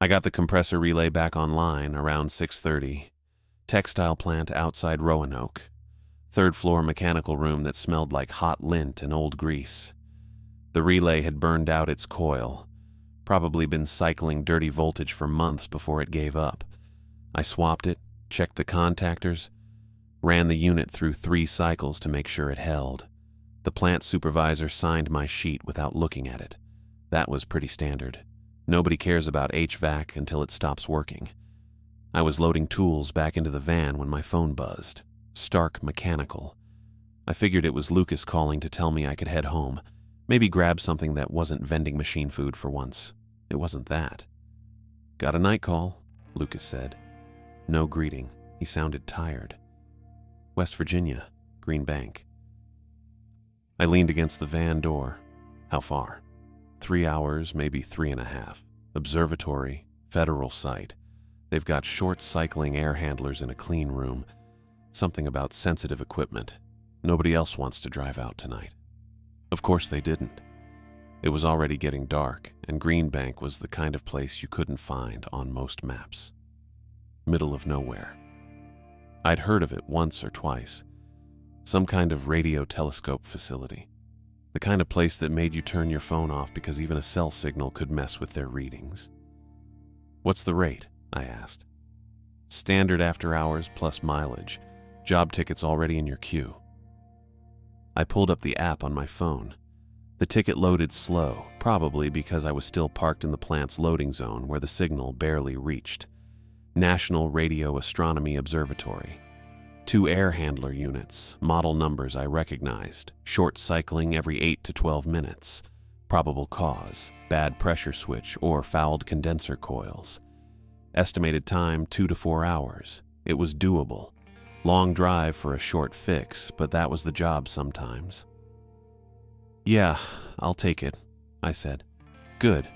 I got the compressor relay back online around 6:30. Textile plant outside Roanoke. Third floor mechanical room that smelled like hot lint and old grease. The relay had burned out its coil. Probably been cycling dirty voltage for months before it gave up. I swapped it, checked the contactors, ran the unit through 3 cycles to make sure it held. The plant supervisor signed my sheet without looking at it. That was pretty standard. Nobody cares about HVAC until it stops working. I was loading tools back into the van when my phone buzzed. Stark Mechanical. I figured it was Lucas calling to tell me I could head home. Maybe grab something that wasn't vending machine food for once. It wasn't that. "Got a night call," Lucas said. No greeting. He sounded tired. "West Virginia, Green Bank." I leaned against the van door. How far? 3 hours, maybe 3.5. Observatory, federal site. They've got short cycling air handlers in a clean room. Something about sensitive equipment. Nobody else wants to drive out tonight. Of course they didn't. It was already getting dark, and Green Bank was the kind of place you couldn't find on most maps. Middle of nowhere. I'd heard of it once or twice. Some kind of radio telescope facility. The kind of place that made you turn your phone off because even a cell signal could mess with their readings. "What's the rate?" I asked. "Standard after hours plus mileage. Job tickets already in your queue." I pulled up the app on my phone. The ticket loaded slow, probably because I was still parked in the plant's loading zone where the signal barely reached. National Radio Astronomy Observatory. 2 air handler units, model numbers I recognized, short cycling every 8 to 12 minutes. Probable cause, bad pressure switch or fouled condenser coils. Estimated time 2 to 4 hours. It was doable. Long drive for a short fix, but that was the job sometimes. "Yeah, I'll take it," I said. "Good.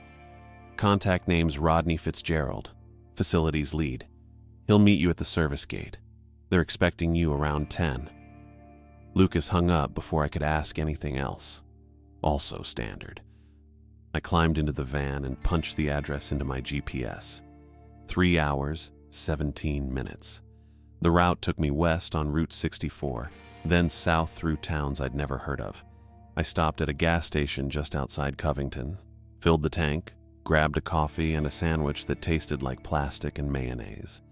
Contact name's Rodney Fitzgerald, facilities lead. He'll meet you at the service gate. They're expecting you around 10. Lucas hung up before I could ask anything else. Also standard. I climbed into the van and punched the address into my GPS. 3 hours, 17 minutes. The route took me west on Route 64, then south through towns I'd never heard of. I stopped at a gas station just outside Covington, filled the tank, grabbed a coffee and a sandwich that tasted like plastic and mayonnaise.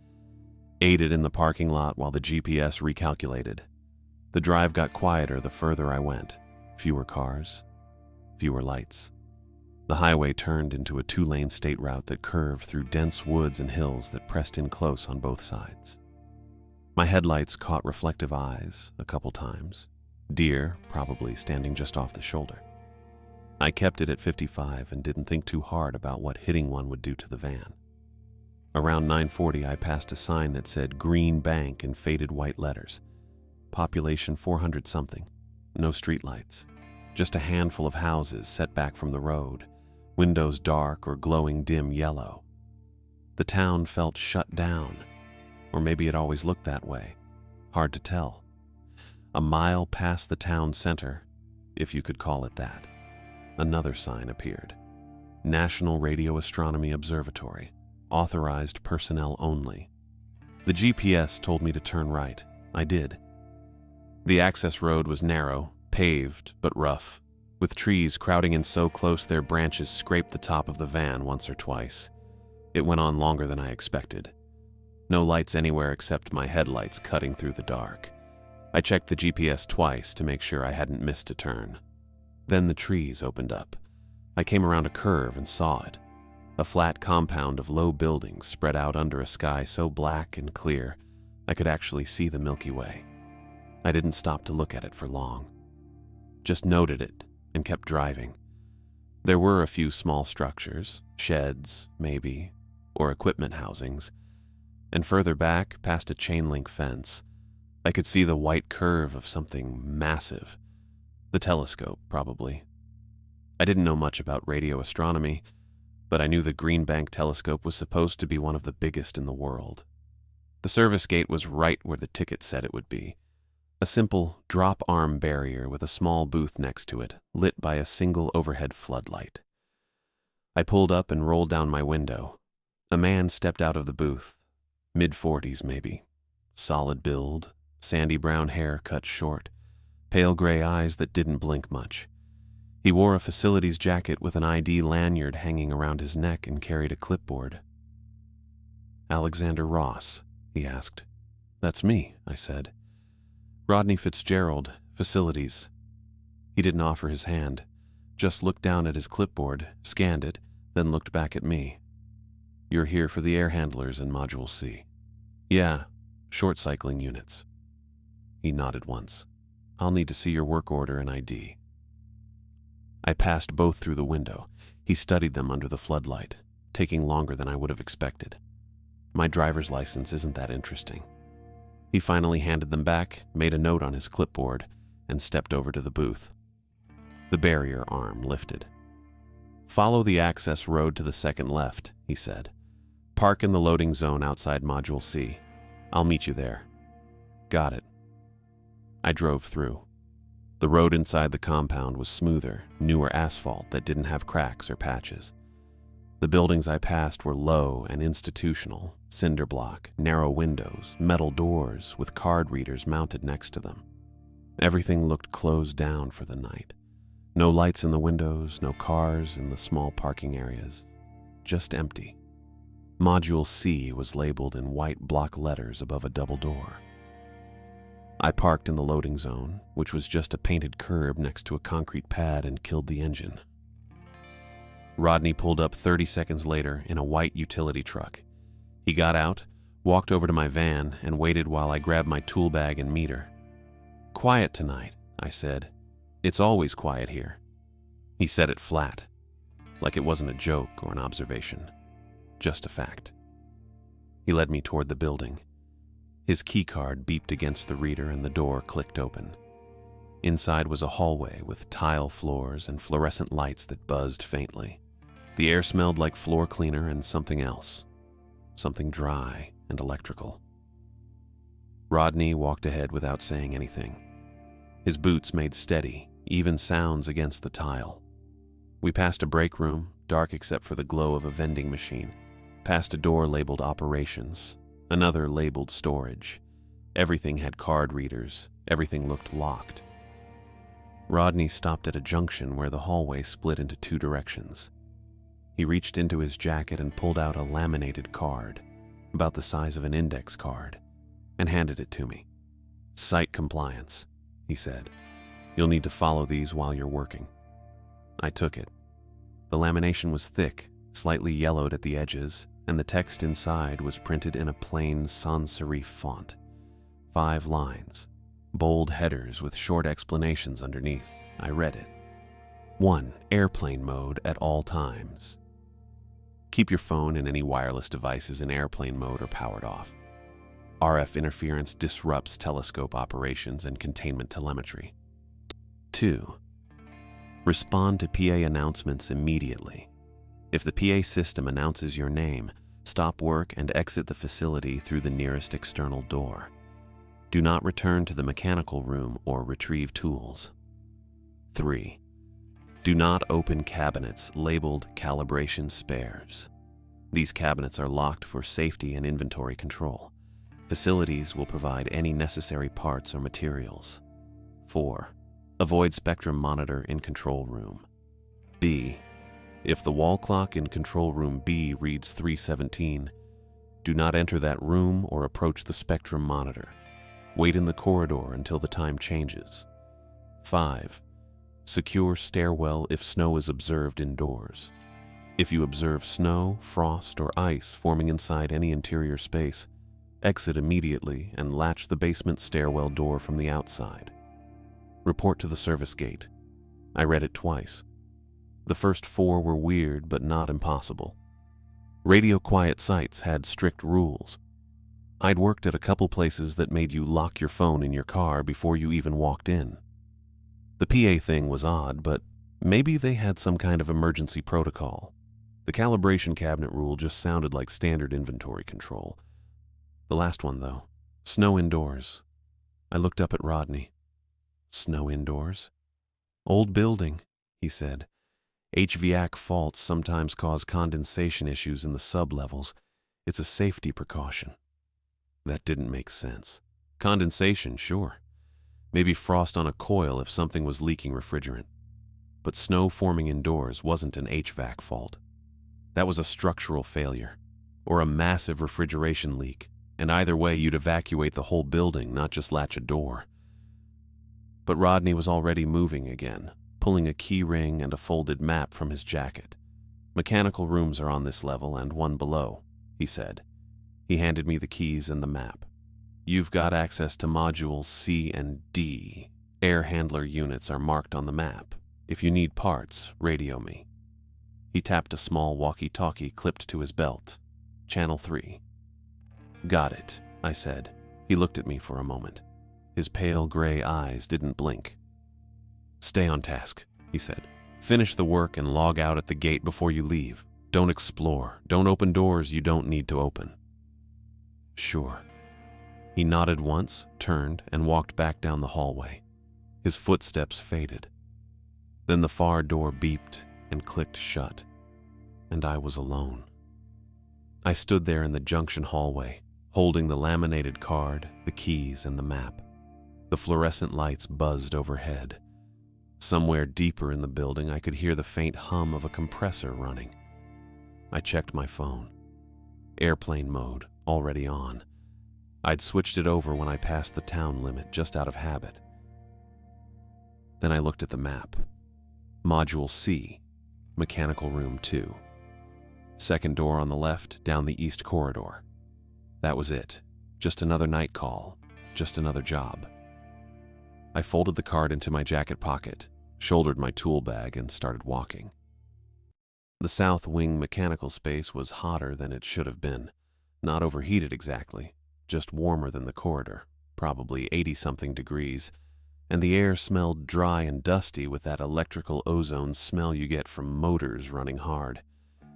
Ate it in the parking lot while the GPS recalculated. The drive got quieter the further I went. Fewer cars, fewer lights. The highway turned into a 2-lane state route that curved through dense woods and hills that pressed in close on both sides. My headlights caught reflective eyes a couple times. Deer, probably standing just off the shoulder. I kept it at 55 and didn't think too hard about what hitting one would do to the van. Around 9:40, I passed a sign that said Green Bank in faded white letters. Population 400-something. No streetlights. Just a handful of houses set back from the road. Windows dark or glowing dim yellow. The town felt shut down. Or maybe it always looked that way. Hard to tell. A mile past the town center, if you could call it that, another sign appeared. National Radio Astronomy Observatory. Authorized personnel only. The GPS told me to turn right. I did. The access road was narrow, paved, but rough, with trees crowding in so close their branches scraped the top of the van once or twice. It went on longer than I expected. No lights anywhere except my headlights cutting through the dark. I checked the GPS twice to make sure I hadn't missed a turn. Then the trees opened up. I came around a curve and saw it. A flat compound of low buildings spread out under a sky so black and clear I could actually see the Milky Way. I didn't stop to look at it for long. Just noted it and kept driving. There were a few small structures, sheds, maybe, or equipment housings, and further back, past a chain-link fence, I could see the white curve of something massive. The telescope, probably. I didn't know much about radio astronomy, but I knew the Green Bank telescope was supposed to be one of the biggest in the world. The service gate was right where the ticket said it would be. A simple drop-arm barrier with a small booth next to it, lit by a single overhead floodlight. I pulled up and rolled down my window. A man stepped out of the booth, mid-40s maybe, solid build, sandy brown hair cut short, pale gray eyes that didn't blink much. He wore a facilities jacket with an ID lanyard hanging around his neck and carried a clipboard. "Alexander Ross?" he asked. "That's me," I said. "Rodney Fitzgerald, facilities." He didn't offer his hand, just looked down at his clipboard, scanned it, then looked back at me. "You're here for the air handlers in Module C." "Yeah, short cycling units." He nodded once. "I'll need to see your work order and ID." I passed both through the window. He studied them under the floodlight, taking longer than I would have expected. My driver's license isn't that interesting. He finally handed them back, made a note on his clipboard, and stepped over to the booth. The barrier arm lifted. "Follow the access road to the second left," he said. "Park in the loading zone outside Module C. I'll meet you there." "Got it." I drove through. The road inside the compound was smoother, newer asphalt that didn't have cracks or patches. The buildings I passed were low and institutional, cinder block, narrow windows, metal doors with card readers mounted next to them. Everything looked closed down for the night. No lights in the windows, no cars in the small parking areas. Just empty. Module C was labeled in white block letters above a double door. I parked in the loading zone, which was just a painted curb next to a concrete pad, and killed the engine. Rodney pulled up 30 seconds later in a white utility truck. He got out, walked over to my van, and waited while I grabbed my tool bag and meter. "Quiet tonight," I said. "It's always quiet here." He said it flat, like it wasn't a joke or an observation, just a fact. He led me toward the building. His keycard beeped against the reader and the door clicked open. Inside was a hallway with tile floors and fluorescent lights that buzzed faintly. The air smelled like floor cleaner and something else, something dry and electrical. Rodney walked ahead without saying anything. His boots made steady, even sounds against the tile. We passed a break room, dark except for the glow of a vending machine, past a door labeled Operations, another labeled Storage. Everything had card readers, everything looked locked. Rodney stopped at a junction where the hallway split into two directions. He reached into his jacket and pulled out a laminated card, about the size of an index card, and handed it to me. "Site compliance," he said. "You'll need to follow these while you're working." I took it. The lamination was thick, slightly yellowed at the edges, and the text inside was printed in a plain sans serif font. 5 lines, bold headers with short explanations underneath. I read it. 1. Airplane mode at all times. Keep your phone and any wireless devices in airplane mode or powered off. RF interference disrupts telescope operations and containment telemetry. 2. Respond to PA announcements immediately. If the PA system announces your name, stop work and exit the facility through the nearest external door. Do not return to the mechanical room or retrieve tools. 3. Do not open cabinets labeled calibration spares. These cabinets are locked for safety and inventory control. Facilities will provide any necessary parts or materials. 4. Avoid spectrum monitor in control room. B. If the wall clock in control room B reads 3:17, do not enter that room or approach the spectrum monitor. Wait in the corridor until the time changes. 5. Secure stairwell if snow is observed indoors. If you observe snow, frost, or ice forming inside any interior space, exit immediately and latch the basement stairwell door from the outside. Report to the service gate. I read it twice. The first 4 were weird but not impossible. Radio quiet sites had strict rules. I'd worked at a couple places that made you lock your phone in your car before you even walked in. The PA thing was odd, but maybe they had some kind of emergency protocol. The calibration cabinet rule just sounded like standard inventory control. The last one, though, snow indoors. I looked up at Rodney. Snow indoors? Old building, he said. HVAC faults sometimes cause condensation issues in the sublevels. It's a safety precaution. That didn't make sense. Condensation, sure. Maybe frost on a coil if something was leaking refrigerant. But snow forming indoors wasn't an HVAC fault. That was a structural failure, or a massive refrigeration leak, and either way you'd evacuate the whole building, not just latch a door. But Rodney was already moving again, pulling a key ring and a folded map from his jacket. "Mechanical rooms are on this level and one below," he said. He handed me the keys and the map. "You've got access to modules C and D. Air handler units are marked on the map. If you need parts, radio me." He tapped a small walkie-talkie clipped to his belt. "Channel 3. "Got it," I said. He looked at me for a moment. His pale gray eyes didn't blink. "Stay on task," he said. "Finish the work and log out at the gate before you leave. Don't explore. Don't open doors you don't need to open." "Sure." He nodded once, turned, and walked back down the hallway. His footsteps faded. Then the far door beeped and clicked shut, and I was alone. I stood there in the junction hallway, holding the laminated card, the keys, and the map. The fluorescent lights buzzed overhead. Somewhere deeper in the building, I could hear the faint hum of a compressor running. I checked my phone. Airplane mode, already on. I'd switched it over when I passed the town limit, just out of habit. Then I looked at the map. Module C, Mechanical Room 2. Second door on the left, down the east corridor. That was it. Just another night call. Just another job. I folded the card into my jacket pocket, shouldered my tool bag, and started walking. The south wing mechanical space was hotter than it should have been. Not overheated exactly, just warmer than the corridor, probably 80-something degrees, and the air smelled dry and dusty with that electrical ozone smell you get from motors running hard.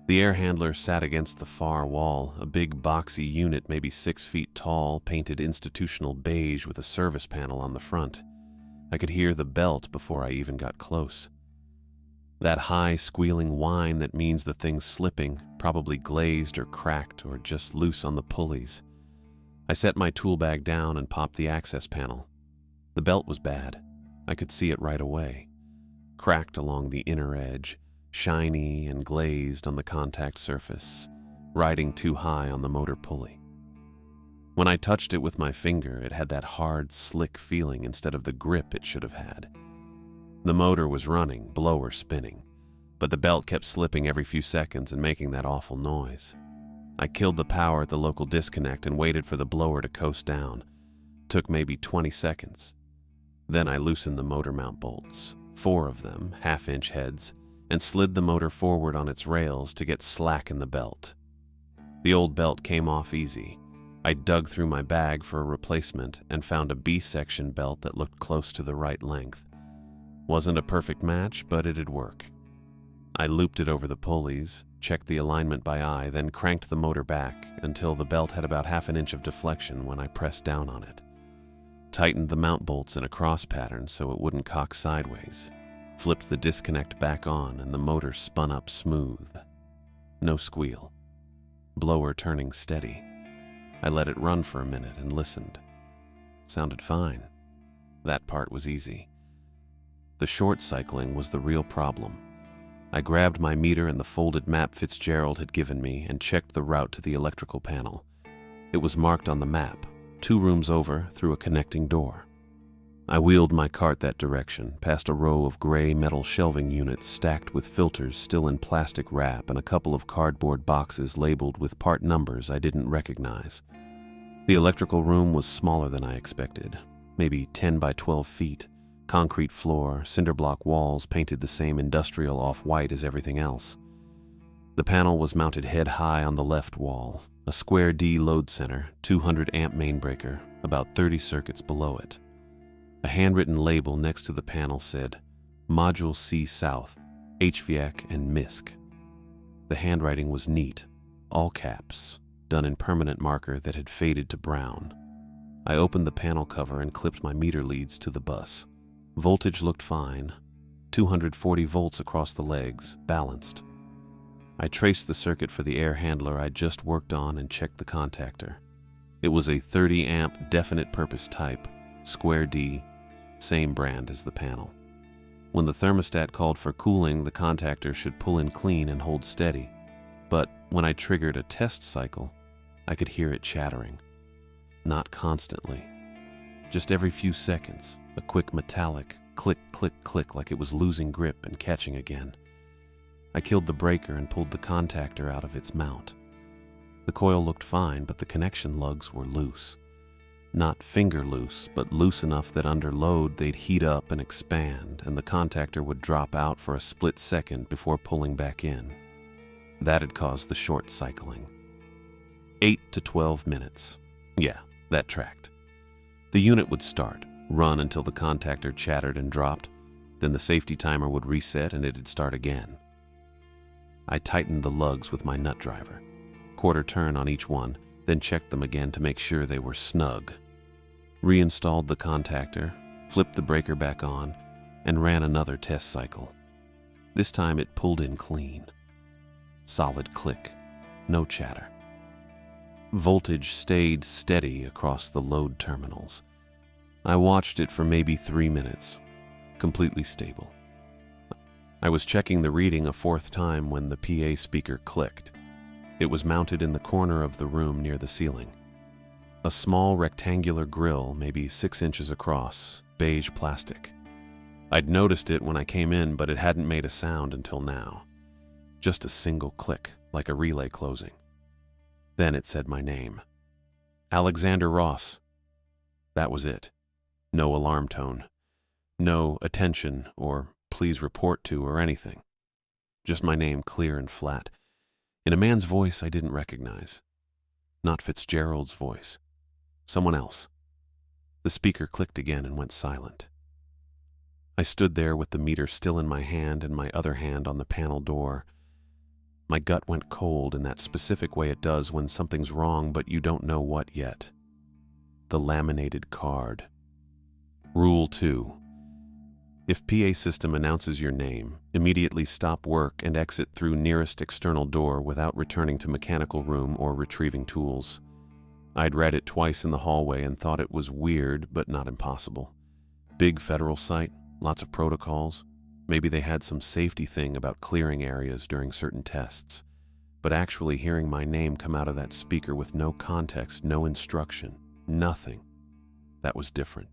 The air handler sat against the far wall, a big boxy unit maybe 6 feet tall, painted institutional beige with a service panel on the front. I could hear the belt before I even got close. That high squealing whine that means the thing's slipping, probably glazed or cracked or just loose on the pulleys. I set my tool bag down and popped the access panel. The belt was bad. I could see it right away. Cracked along the inner edge, shiny and glazed on the contact surface, riding too high on the motor pulley. When I touched it with my finger, it had that hard, slick feeling instead of the grip it should have had. The motor was running, blower spinning, but the belt kept slipping every few seconds and making that awful noise. I killed the power at the local disconnect and waited for the blower to coast down. Took maybe 20 seconds. Then I loosened the motor mount bolts, 4 of them, half-inch heads, and slid the motor forward on its rails to get slack in the belt. The old belt came off easy. I dug through my bag for a replacement and found a B-section belt that looked close to the right length. Wasn't a perfect match, but it'd work. I looped it over the pulleys, checked the alignment by eye, then cranked the motor back until the belt had about half an inch of deflection when I pressed down on it. Tightened the mount bolts in a cross pattern so it wouldn't cock sideways. Flipped the disconnect back on and the motor spun up smooth. No squeal. Blower turning steady. I let it run for a minute and listened. Sounded fine. That part was easy. The short cycling was the real problem. I grabbed my meter and the folded map Fitzgerald had given me and checked the route to the electrical panel. It was marked on the map, 2 rooms over through a connecting door. I wheeled my cart that direction, past a row of gray metal shelving units stacked with filters still in plastic wrap and a couple of cardboard boxes labeled with part numbers I didn't recognize. The electrical room was smaller than I expected, maybe 10 by 12 feet, concrete floor, cinder block walls painted the same industrial off-white as everything else. The panel was mounted head high on the left wall, a square D load center, 200 amp main breaker, about 30 circuits below it. A handwritten label next to the panel said, Module C South, HVAC and MISC. The handwriting was neat, all caps, done in permanent marker that had faded to brown. I opened the panel cover and clipped my meter leads to the bus. Voltage looked fine. 240 volts across the legs, balanced. I traced the circuit for the air handler I'd just worked on and checked the contactor. It was a 30-amp definite purpose type, square D, same brand as the panel. When the thermostat called for cooling, the contactor should pull in clean and hold steady. But when I triggered a test cycle, I could hear it chattering. Not constantly. Just every few seconds, a quick metallic click, click, click like it was losing grip and catching again. I killed the breaker and pulled the contactor out of its mount. The coil looked fine, but the connection lugs were loose. Not finger loose, but loose enough that under load they'd heat up and expand, and the contactor would drop out for a split second before pulling back in. That had caused the short cycling. 8 to 12 minutes. Yeah, that tracked. The unit would start, run until the contactor chattered and dropped, then the safety timer would reset and it'd start again. I tightened the lugs with my nut driver, quarter turn on each one, then checked them again to make sure they were snug. Reinstalled the contactor, flipped the breaker back on, and ran another test cycle. This time it pulled in clean. Solid click, no chatter. Voltage stayed steady across the load terminals. I watched it for maybe 3 minutes, completely stable. I was checking the reading a fourth time when the PA speaker clicked. It was mounted in the corner of the room near the ceiling. A small rectangular grill, maybe 6 inches across, beige plastic. I'd noticed it when I came in, but it hadn't made a sound until now. Just a single click, like a relay closing. Then it said my name. Alexander Ross. That was it. No alarm tone. No attention or please report to or anything. Just my name, clear and flat, in a man's voice I didn't recognize. Not Fitzgerald's voice. Someone else. The speaker clicked again and went silent. I stood there with the meter still in my hand and my other hand on the panel door. My gut went cold in that specific way it does when something's wrong but you don't know what yet. The laminated card. Rule 2. If PA system announces your name, immediately stop work and exit through nearest external door without returning to mechanical room or retrieving tools. I'd read it twice in the hallway and thought it was weird but not impossible. Big federal site, lots of protocols. Maybe they had some safety thing about clearing areas during certain tests. But actually hearing my name come out of that speaker with no context, no instruction, nothing, that was different.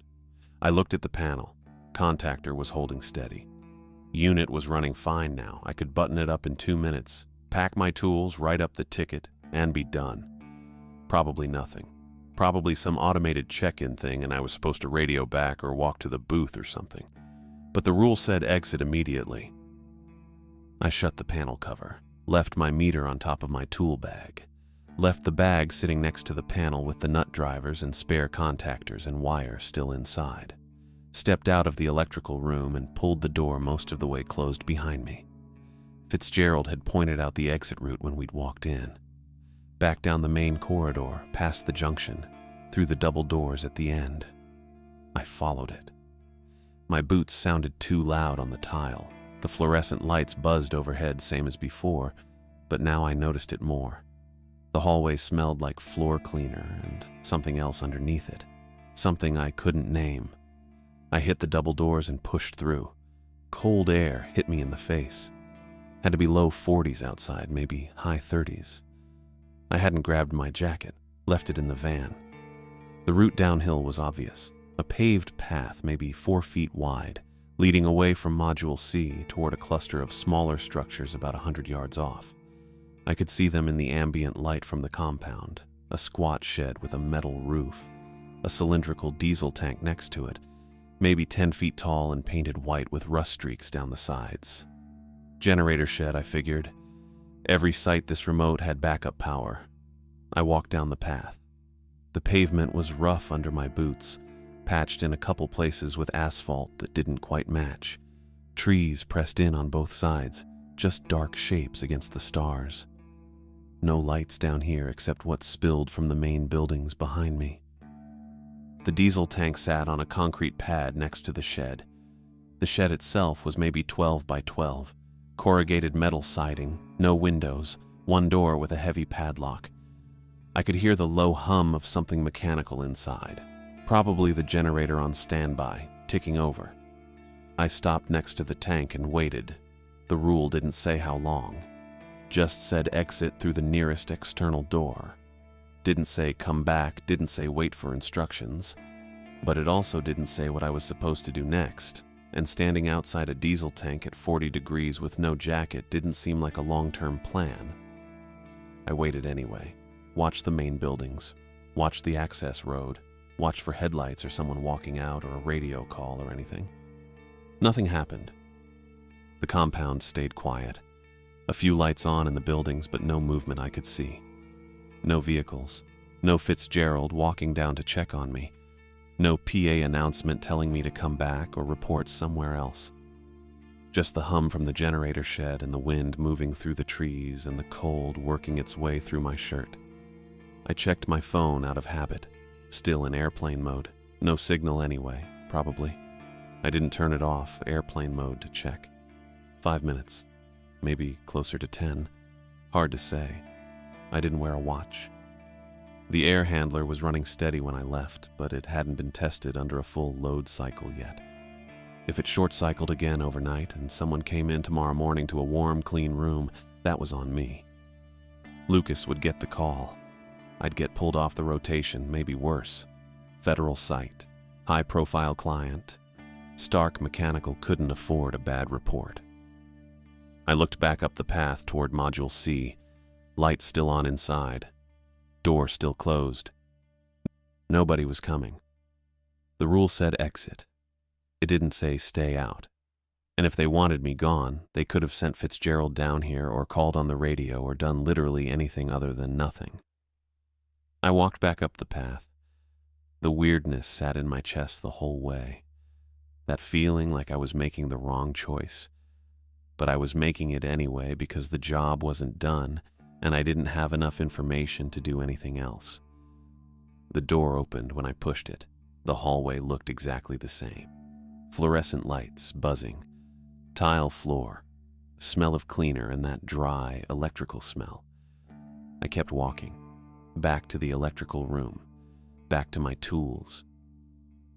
I looked at the panel. Contactor was holding steady. Unit was running fine now. I could button it up in 2 minutes, pack my tools, write up the ticket, and be done. Probably nothing. Probably some automated check-in thing and I was supposed to radio back or walk to the booth or something. But the rule said exit immediately. I shut the panel cover, left my meter on top of my tool bag, left the bag sitting next to the panel with the nut drivers and spare contactors and wire still inside, stepped out of the electrical room and pulled the door most of the way closed behind me. Fitzgerald had pointed out the exit route when we'd walked in. Back down the main corridor, past the junction, through the double doors at the end. I followed it. My boots sounded too loud on the tile. The fluorescent lights buzzed overhead same as before, but now I noticed it more. The hallway smelled like floor cleaner and something else underneath it. Something I couldn't name. I hit the double doors and pushed through. Cold air hit me in the face. Had to be low 40s outside, maybe high 30s. I hadn't grabbed my jacket, left it in the van. The route downhill was obvious. A paved path, maybe 4 feet wide, leading away from Module C toward a cluster of smaller structures about 100 yards off. I could see them in the ambient light from the compound. A squat shed with a metal roof, a cylindrical diesel tank next to it, maybe 10 feet tall and painted white with rust streaks down the sides. Generator shed, I figured. Every site this remote had backup power. I walked down the path. The pavement was rough under my boots, patched in a couple places with asphalt that didn't quite match. Trees pressed in on both sides, just dark shapes against the stars. No lights down here except what spilled from the main buildings behind me. The diesel tank sat on a concrete pad next to the shed. The shed itself was maybe 12 by 12, corrugated metal siding, no windows, one door with a heavy padlock. I could hear the low hum of something mechanical inside, probably the generator on standby, ticking over. I stopped next to the tank and waited. The rule didn't say how long, just said exit through the nearest external door. Didn't say come back, didn't say wait for instructions, but it also didn't say what I was supposed to do next, and standing outside a diesel tank at 40 degrees with no jacket didn't seem like a long-term plan. I waited anyway, watched the main buildings, watched the access road, watched for headlights or someone walking out or a radio call or anything. Nothing happened. The compound stayed quiet. A few lights on in the buildings, but no movement I could see. No vehicles. No Fitzgerald walking down to check on me. No PA announcement telling me to come back or report somewhere else. Just the hum from the generator shed and the wind moving through the trees and the cold working its way through my shirt. I checked my phone out of habit. Still in airplane mode. No signal anyway, probably. I didn't turn it off, airplane mode, to check. 5 minutes. Maybe closer to 10. Hard to say. I didn't wear a watch. The air handler was running steady when I left, but it hadn't been tested under a full load cycle yet. If it short-cycled again overnight and someone came in tomorrow morning to a warm, clean room, that was on me. Lucas would get the call. I'd get pulled off the rotation, maybe worse. Federal site, high-profile client. Stark Mechanical couldn't afford a bad report. I looked back up the path toward Module C. Lights still on inside. Door still closed. Nobody was coming. The rule said exit. It didn't say stay out. And if they wanted me gone, they could have sent Fitzgerald down here or called on the radio or done literally anything other than nothing. I walked back up the path. The weirdness sat in my chest the whole way. That feeling like I was making the wrong choice. But I was making it anyway because the job wasn't done and I didn't have enough information to do anything else. The door opened when I pushed it. The hallway looked exactly the same. Fluorescent lights, buzzing. Tile floor. Smell of cleaner and that dry, electrical smell. I kept walking. Back to the electrical room. Back to my tools.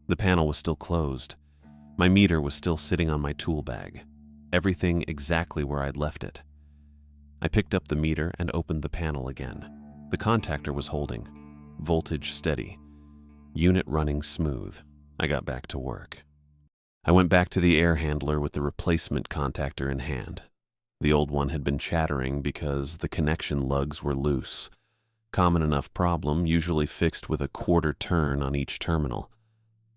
The panel was still closed. My meter was still sitting on my tool bag. Everything exactly where I'd left it. I picked up the meter and opened the panel again. The contactor was holding. Voltage steady. Unit running smooth. I got back to work. I went back to the air handler with the replacement contactor in hand. The old one had been chattering because the connection lugs were loose. Common enough problem, usually fixed with a quarter turn on each terminal.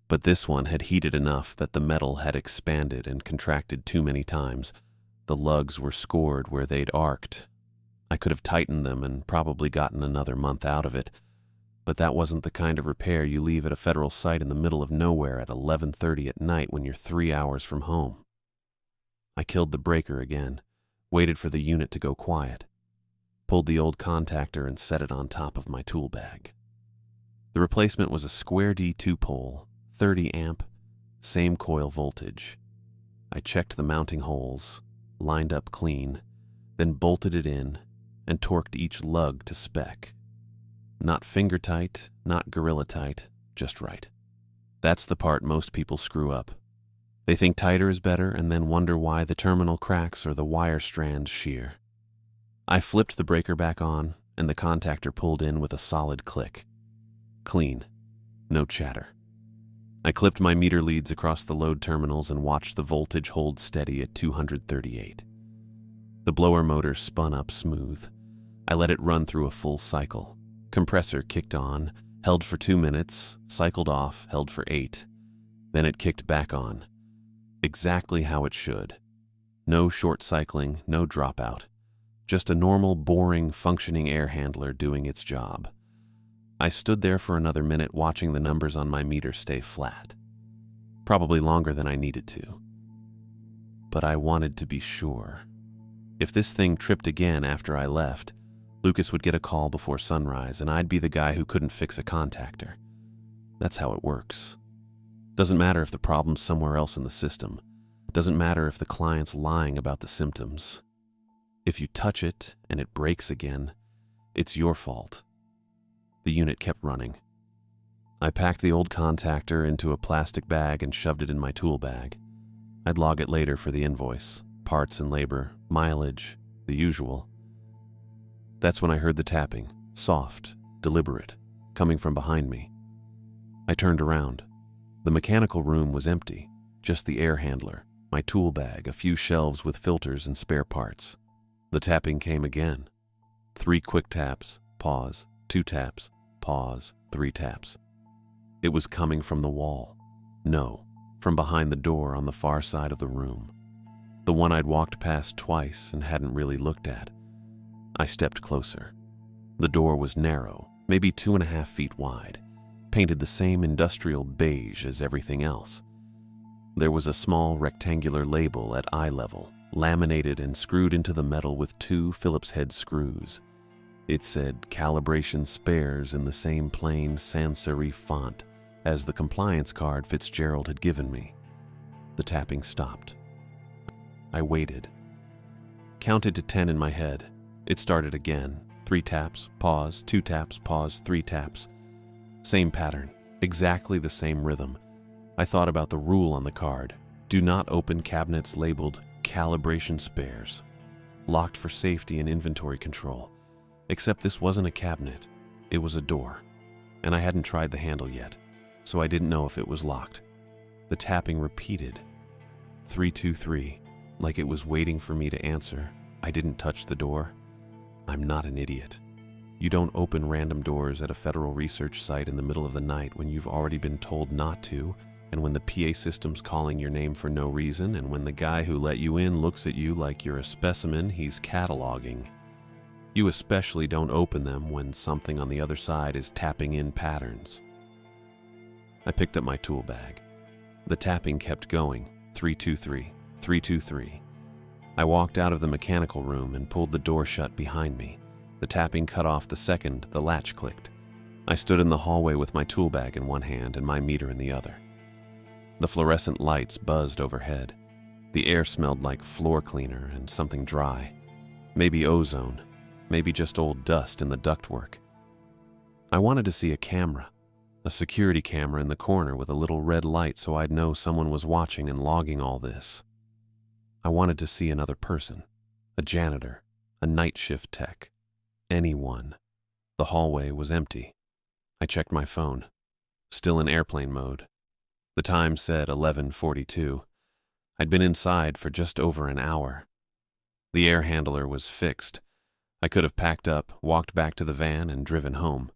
But this one had heated enough that the metal had expanded and contracted too many times. The lugs were scored where they'd arced. I could have tightened them and probably gotten another month out of it, but that wasn't the kind of repair you leave at a federal site in the middle of nowhere at 11:30 at night when you're 3 hours from home. I killed the breaker again, waited for the unit to go quiet, pulled the old contactor and set it on top of my tool bag. The replacement was a square D 2-pole, 30 amp, same coil voltage. I checked the mounting holes, lined up clean, then bolted it in and torqued each lug to spec. Not finger tight, not gorilla tight, just right. That's the part most people screw up. They think tighter is better and then wonder why the terminal cracks or the wire strands shear. I flipped the breaker back on and the contactor pulled in with a solid click. Clean. No chatter. I clipped my meter leads across the load terminals and watched the voltage hold steady at 238. The blower motor spun up smooth. I let it run through a full cycle. Compressor kicked on, held for 2 minutes, cycled off, held for 8. Then it kicked back on. Exactly how it should. No short cycling, no dropout. Just a normal, boring, functioning air handler doing its job. I stood there for another minute watching the numbers on my meter stay flat. Probably longer than I needed to. But I wanted to be sure. If this thing tripped again after I left, Lucas would get a call before sunrise and I'd be the guy who couldn't fix a contactor. That's how it works. Doesn't matter if the problem's somewhere else in the system. Doesn't matter if the client's lying about the symptoms. If you touch it and it breaks again, it's your fault. The unit kept running. I packed the old contactor into a plastic bag and shoved it in my tool bag. I'd log it later for the invoice, parts and labor, mileage, the usual. That's when I heard the tapping, soft, deliberate, coming from behind me. I turned around. The mechanical room was empty, just the air handler, my tool bag, a few shelves with filters and spare parts. The tapping came again. 3 quick taps, pause, 2 taps, pause, 3 taps. It was coming from the wall. No, from behind the door on the far side of the room. The one I'd walked past twice and hadn't really looked at. I stepped closer. The door was narrow, maybe 2.5 feet wide, painted the same industrial beige as everything else. There was a small rectangular label at eye level, laminated and screwed into the metal with 2 Phillips head screws. It said calibration spares in the same plain sans serif font as the compliance card Fitzgerald had given me. The tapping stopped. I waited. Counted to 10 in my head. It started again. 3 taps, pause, 2 taps, pause, 3 taps. Same pattern, exactly the same rhythm. I thought about the rule on the card. Do not open cabinets labeled calibration spares. Locked for safety and inventory control. Except this wasn't a cabinet. It was a door. And I hadn't tried the handle yet, so I didn't know if it was locked. The tapping repeated. 323, like it was waiting for me to answer. I didn't touch the door. I'm not an idiot. You don't open random doors at a federal research site in the middle of the night when you've already been told not to, and when the PA system's calling your name for no reason, and when the guy who let you in looks at you like you're a specimen he's cataloging. You especially don't open them when something on the other side is tapping in patterns. I picked up my tool bag. The tapping kept going. 323, 323. I walked out of the mechanical room and pulled the door shut behind me. The tapping cut off the second the latch clicked. I stood in the hallway with my tool bag in one hand and my meter in the other. The fluorescent lights buzzed overhead. The air smelled like floor cleaner and something dry. Maybe ozone. Maybe just old dust in the ductwork. I wanted to see a camera. A security camera in the corner with a little red light so I'd know someone was watching and logging all this. I wanted to see another person. A janitor. A night shift tech. Anyone. The hallway was empty. I checked my phone. Still in airplane mode. The time said 11:42. I'd been inside for just over an hour. The air handler was fixed. I could have packed up, walked back to the van, and driven home.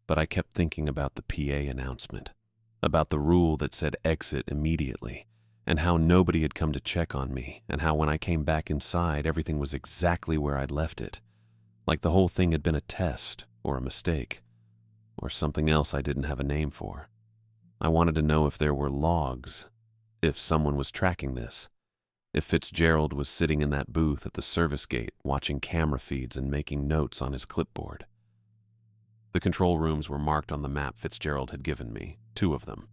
But I kept thinking about the PA announcement, about the rule that said exit immediately, and how nobody had come to check on me, and how when I came back inside, everything was exactly where I'd left it, like the whole thing had been a test, or a mistake, or something else I didn't have a name for. I wanted to know if there were logs, if someone was tracking this, if Fitzgerald was sitting in that booth at the service gate watching camera feeds and making notes on his clipboard. The control rooms were marked on the map Fitzgerald had given me, 2 of them.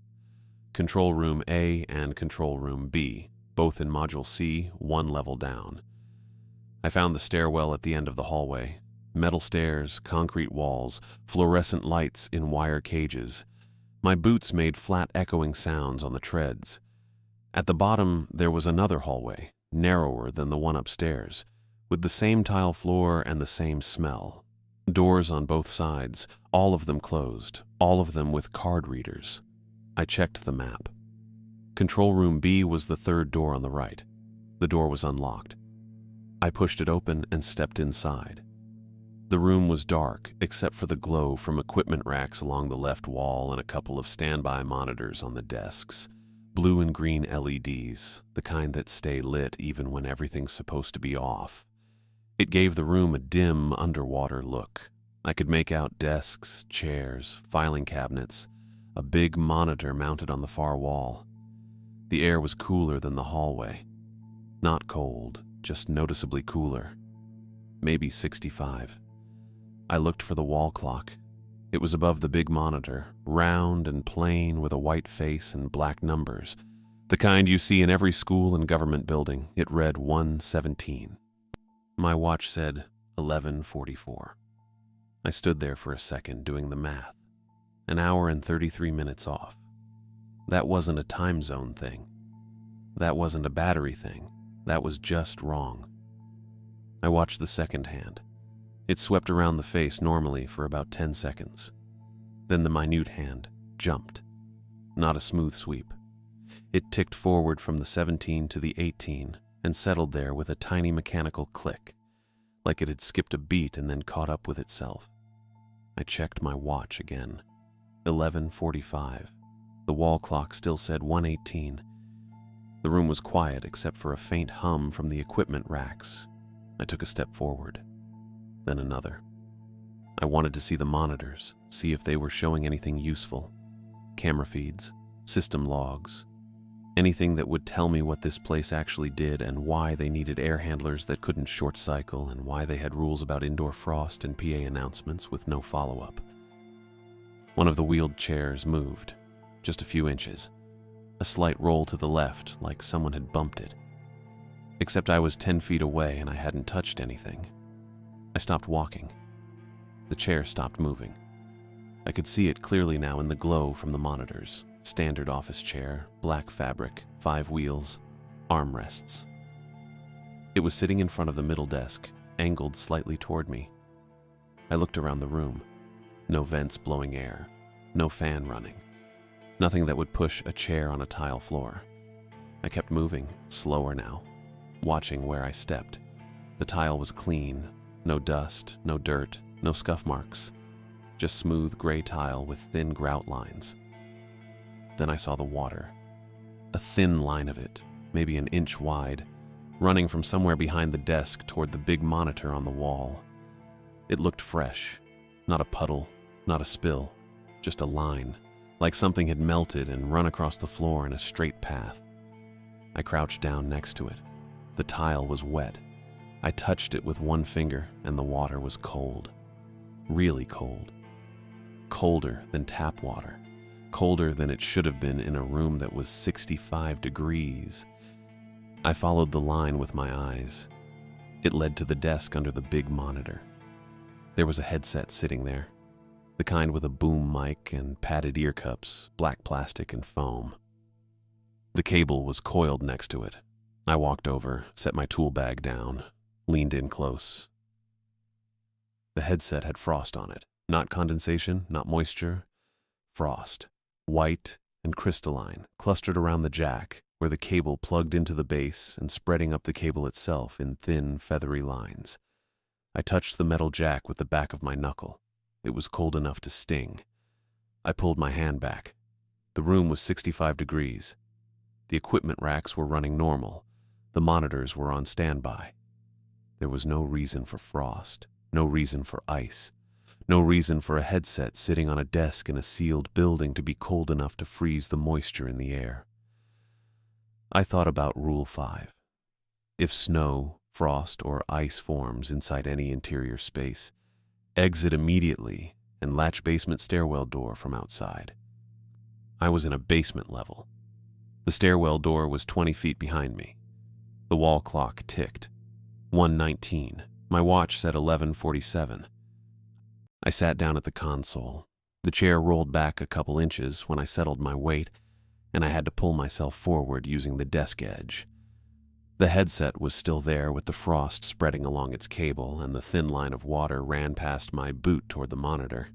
Control Room A and Control Room B, both in Module C, 1 level down. I found the stairwell at the end of the hallway. Metal stairs, concrete walls, fluorescent lights in wire cages. My boots made flat echoing sounds on the treads. At the bottom, there was another hallway, narrower than the one upstairs, with the same tile floor and the same smell. Doors on both sides, all of them closed, all of them with card readers. I checked the map. Control Room B was the 3rd door on the right. The door was unlocked. I pushed it open and stepped inside. The room was dark, except for the glow from equipment racks along the left wall and a couple of standby monitors on the desks. Blue and green LEDs, the kind that stay lit even when everything's supposed to be off. It gave the room a dim, underwater look. I could make out desks, chairs, filing cabinets, a big monitor mounted on the far wall. The air was cooler than the hallway. Not cold, just noticeably cooler. Maybe 65. I looked for the wall clock. It was above the big monitor, round and plain with a white face and black numbers, The kind you see in every school and government building. It read 1:17. My watch said 11:44. I stood there for a second doing the math. An hour and 33 minutes off. That wasn't a time zone thing. That wasn't a battery thing. That was just wrong. I watched the second hand. It swept around the face normally for about 10 seconds. Then the minute hand jumped. Not a smooth sweep. It ticked forward from the 17 to the 18 and settled there with a tiny mechanical click, like it had skipped a beat and then caught up with itself. I checked my watch again. 11:45. The wall clock still said 1:18. The room was quiet except for a faint hum from the equipment racks. I took a step forward, then another. I wanted to see the monitors, see if they were showing anything useful. Camera feeds, system logs, anything that would tell me what this place actually did and why they needed air handlers that couldn't short cycle and why they had rules about indoor frost and PA announcements with no follow-up. One of the wheeled chairs moved, just a few inches. A slight roll to the left, like someone had bumped it. Except I was 10 feet away and I hadn't touched anything. I stopped walking. The chair stopped moving. I could see it clearly now in the glow from the monitors. Standard office chair, black fabric, 5 wheels, armrests. It was sitting in front of the middle desk, angled slightly toward me. I looked around the room. No vents blowing air, no fan running. Nothing that would push a chair on a tile floor. I kept moving, slower now, watching where I stepped. The tile was clean, no dust, no dirt, no scuff marks, just smooth gray tile with thin grout lines. Then I saw the water. A thin line of it, maybe an inch wide, running from somewhere behind the desk toward the big monitor on the wall. It looked fresh, not a puddle, not a spill, just a line, like something had melted and run across the floor in a straight path. I crouched down next to it. The tile was wet. I touched it with one finger and the water was cold. Really cold. Colder than tap water. Colder than it should have been in a room that was 65 degrees. I followed the line with my eyes. It led to the desk under the big monitor. There was a headset sitting there. The kind with a boom mic and padded ear cups, black plastic and foam. The cable was coiled next to it. I walked over, set my tool bag down, leaned in close. The headset had frost on it. Not condensation, not moisture. Frost. White and crystalline, clustered around the jack, where the cable plugged into the base and spreading up the cable itself in thin, feathery lines. I touched the metal jack with the back of my knuckle. It was cold enough to sting. I pulled my hand back. The room was 65 degrees. The equipment racks were running normal. The monitors were on standby. There was no reason for frost, no reason for ice, no reason for a headset sitting on a desk in a sealed building to be cold enough to freeze the moisture in the air. I thought about Rule 5. If snow, frost, or ice forms inside any interior space, exit immediately and latch basement stairwell door from outside. I was in a basement level. The stairwell door was 20 feet behind me. The wall clock ticked. 1:19. My watch said 11:47. I sat down at the console. The chair rolled back a couple inches when I settled my weight, and I had to pull myself forward using the desk edge. The headset was still there with the frost spreading along its cable, and the thin line of water ran past my boot toward the monitor.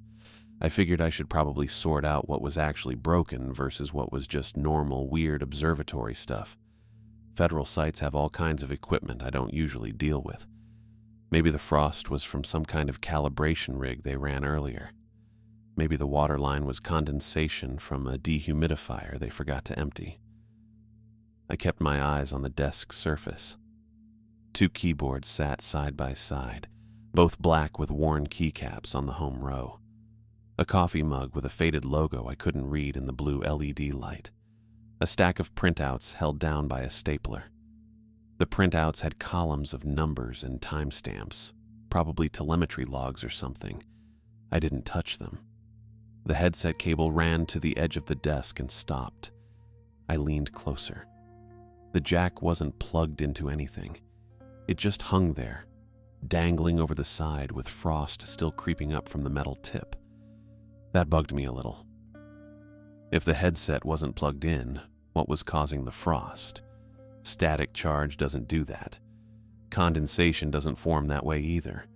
I figured I should probably sort out what was actually broken versus what was just normal, weird observatory stuff. Federal sites have all kinds of equipment I don't usually deal with. Maybe the frost was from some kind of calibration rig they ran earlier. Maybe the water line was condensation from a dehumidifier they forgot to empty. I kept my eyes on the desk surface. 2 keyboards sat side by side, both black with worn keycaps on the home row. A coffee mug with a faded logo I couldn't read in the blue LED light. A stack of printouts held down by a stapler. The printouts had columns of numbers and timestamps, probably telemetry logs or something. I didn't touch them. The headset cable ran to the edge of the desk and stopped. I leaned closer. The jack wasn't plugged into anything. It just hung there, dangling over the side with frost still creeping up from the metal tip. That bugged me a little. If the headset wasn't plugged in, what was causing the frost? Static charge doesn't do that. Condensation doesn't form that way either.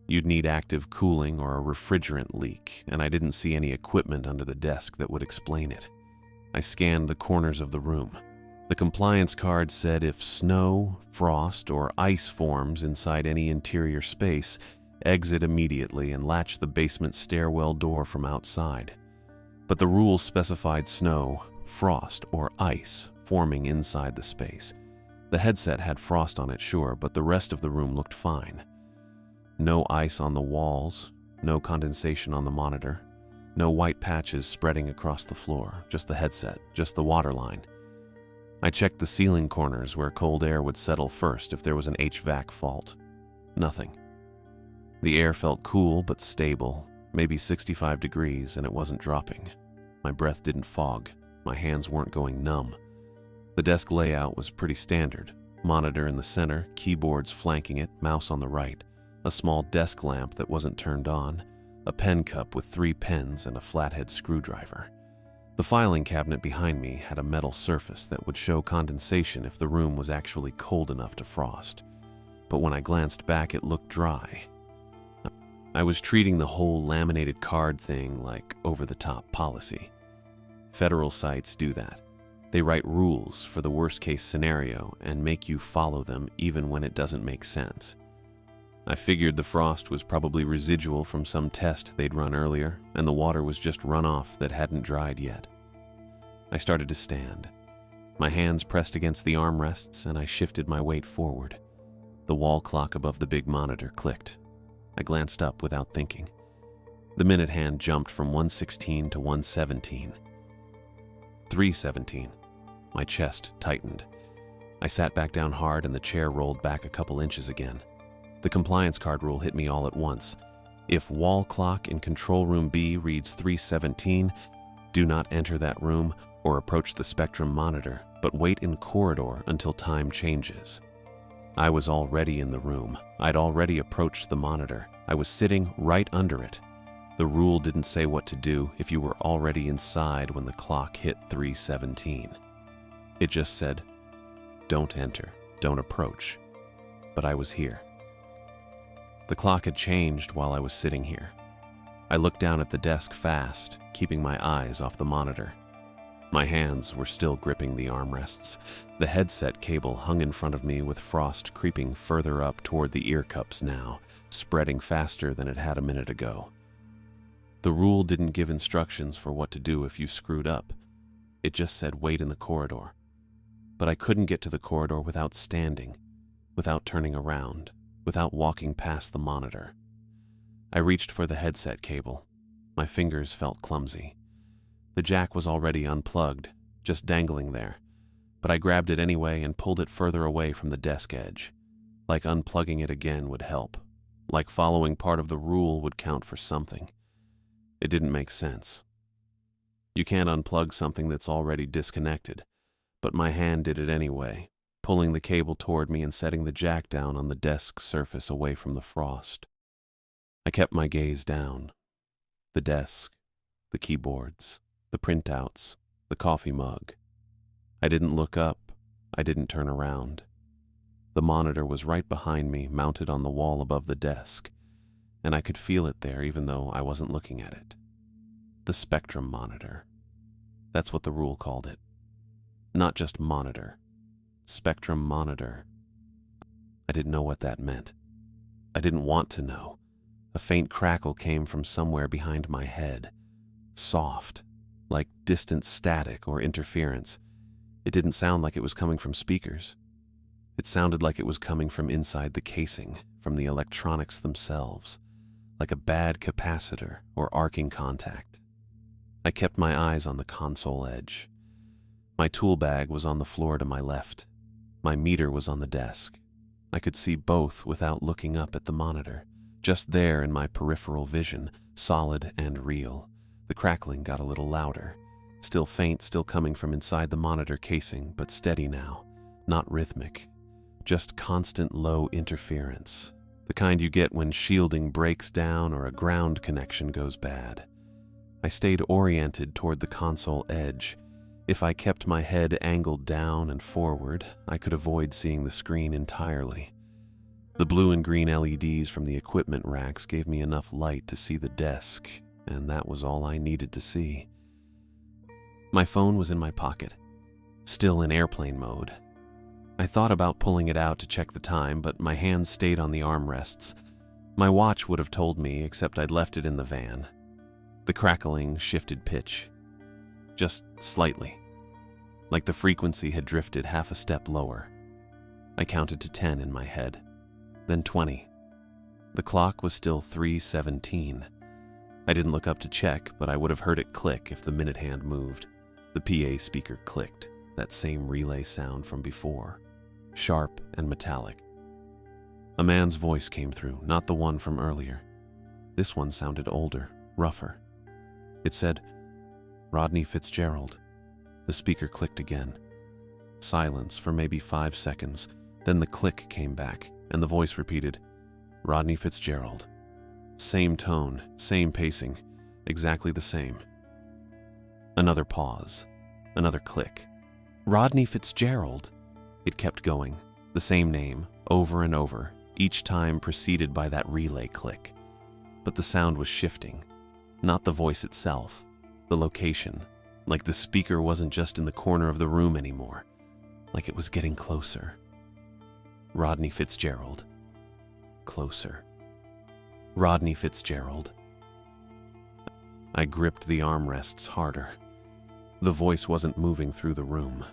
You'd need active cooling or a refrigerant leak, and I didn't see any equipment under the desk that would explain it. I scanned the corners of the room. The compliance card said if snow, frost, or ice forms inside any interior space, exit immediately and latch the basement stairwell door from outside. But the rules specified snow, frost, or ice forming inside the space. The headset had frost on it, sure, but the rest of the room looked fine. No ice on the walls, no condensation on the monitor, no white patches spreading across the floor, just the headset, just the water line. I checked the ceiling corners where cold air would settle first if there was an HVAC fault. Nothing. The air felt cool but stable, maybe 65 degrees, and it wasn't dropping. My breath didn't fog. My hands weren't going numb. The desk layout was pretty standard. Monitor in the center, keyboards flanking it, mouse on the right, a small desk lamp that wasn't turned on, a pen cup with 3 pens and a flathead screwdriver. The filing cabinet behind me had a metal surface that would show condensation if the room was actually cold enough to frost. But when I glanced back, it looked dry. I was treating the whole laminated card thing like over-the-top policy. Federal sites do that. They write rules for the worst-case scenario and make you follow them even when it doesn't make sense. I figured the frost was probably residual from some test they'd run earlier, and the water was just runoff that hadn't dried yet. I started to stand. My hands pressed against the armrests, and I shifted my weight forward. The wall clock above the big monitor clicked. I glanced up without thinking. The minute hand jumped from 1:16 to 1:17. 3:17. My chest tightened. I sat back down hard and the chair rolled back a couple inches again. The compliance card rule hit me all at once. If wall clock in control room B reads 3:17, do not enter that room or approach the Spectrum monitor, but wait in corridor until time changes. I was already in the room. I'd already approached the monitor. I was sitting right under it. The rule didn't say what to do if you were already inside when the clock hit 3:17. It just said, don't enter, don't approach. But I was here. The clock had changed while I was sitting here. I looked down at the desk fast, keeping my eyes off the monitor. My hands were still gripping the armrests. The headset cable hung in front of me with frost creeping further up toward the ear cups now, spreading faster than it had a minute ago. The rule didn't give instructions for what to do if you screwed up. It just said wait in the corridor. But I couldn't get to the corridor without standing, without turning around, without walking past the monitor. I reached for the headset cable. My fingers felt clumsy. The jack was already unplugged, just dangling there, but I grabbed it anyway and pulled it further away from the desk edge. Like unplugging it again would help. Like following part of the rule would count for something. It didn't make sense. You can't unplug something that's already disconnected, but my hand did it anyway, pulling the cable toward me and setting the jack down on the desk surface away from the frost. I kept my gaze down. The desk, the keyboards, the printouts, the coffee mug. I didn't look up. I didn't turn around. The monitor was right behind me, mounted on the wall above the desk, and I could feel it there even though I wasn't looking at it. The Spectrum monitor. That's what the rule called it. Not just monitor. Spectrum monitor. I didn't know what that meant. I didn't want to know. A faint crackle came from somewhere behind my head. Soft, like distant static or interference. It didn't sound like it was coming from speakers. It sounded like it was coming from inside the casing, from the electronics themselves, like a bad capacitor or arcing contact. I kept my eyes on the console edge. My tool bag was on the floor to my left. My meter was on the desk. I could see both without looking up at the monitor, just there in my peripheral vision, solid and real. The crackling got a little louder. Still faint, still coming from inside the monitor casing, but steady now, not rhythmic. Just constant low interference. The kind you get when shielding breaks down or a ground connection goes bad. I stayed oriented toward the console edge. If I kept my head angled down and forward, I could avoid seeing the screen entirely. The blue and green LEDs from the equipment racks gave me enough light to see the desk, and that was all I needed to see. My phone was in my pocket, still in airplane mode. I thought about pulling it out to check the time, but my hands stayed on the armrests. My watch would have told me, except I'd left it in the van. The crackling shifted pitch, just slightly, like the frequency had drifted half a step lower. I counted to 10 in my head, then 20. The clock was still 3:17. I didn't look up to check, but I would have heard it click if the minute hand moved. The PA speaker clicked, that same relay sound from before, sharp and metallic. A man's voice came through, not the one from earlier. This one sounded older, rougher. It said, "Rodney Fitzgerald." The speaker clicked again. Silence for maybe 5 seconds, then the click came back, and the voice repeated, "Rodney Fitzgerald." Same tone, same pacing, exactly the same. Another pause, another click. "Rodney Fitzgerald." It kept going, the same name, over and over, each time preceded by that relay click. But the sound was shifting, not the voice itself, the location, like the speaker wasn't just in the corner of the room anymore, like it was getting closer. Rodney Fitzgerald. Closer. Rodney Fitzgerald. I gripped the armrests harder. The voice wasn't moving through the room.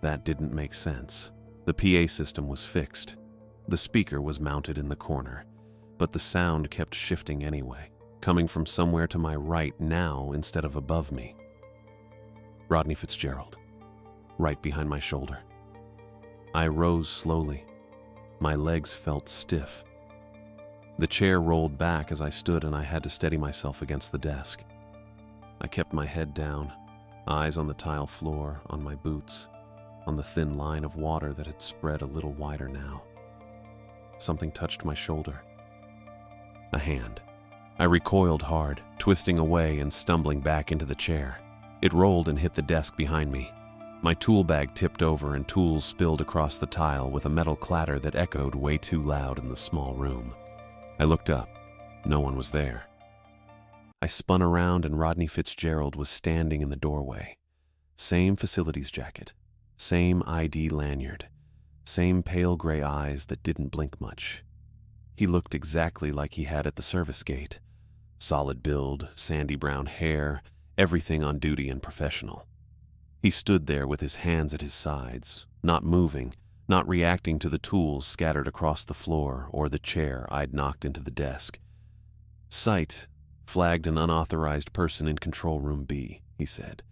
That didn't make sense. The PA system was fixed. The speaker was mounted in the corner, but the sound kept shifting anyway, coming from somewhere to my right now instead of above me. Rodney Fitzgerald, right behind my shoulder. I rose slowly. My legs felt stiff. The chair rolled back as I stood, and I had to steady myself against the desk. I kept my head down, eyes on the tile floor, on my boots, on the thin line of water that had spread a little wider now. Something touched my shoulder. A hand. I recoiled hard, twisting away and stumbling back into the chair. It rolled and hit the desk behind me. My tool bag tipped over and tools spilled across the tile with a metal clatter that echoed way too loud in the small room. I looked up. No one was there. I spun around and Rodney Fitzgerald was standing in the doorway. Same facilities jacket, same ID lanyard, same pale gray eyes that didn't blink much. He looked exactly like he had at the service gate. Solid build, sandy brown hair, everything on duty and professional. He stood there with his hands at his sides, not moving, not reacting to the tools scattered across the floor or the chair I'd knocked into the desk. "Sight flagged an unauthorized person in Control Room B," he said.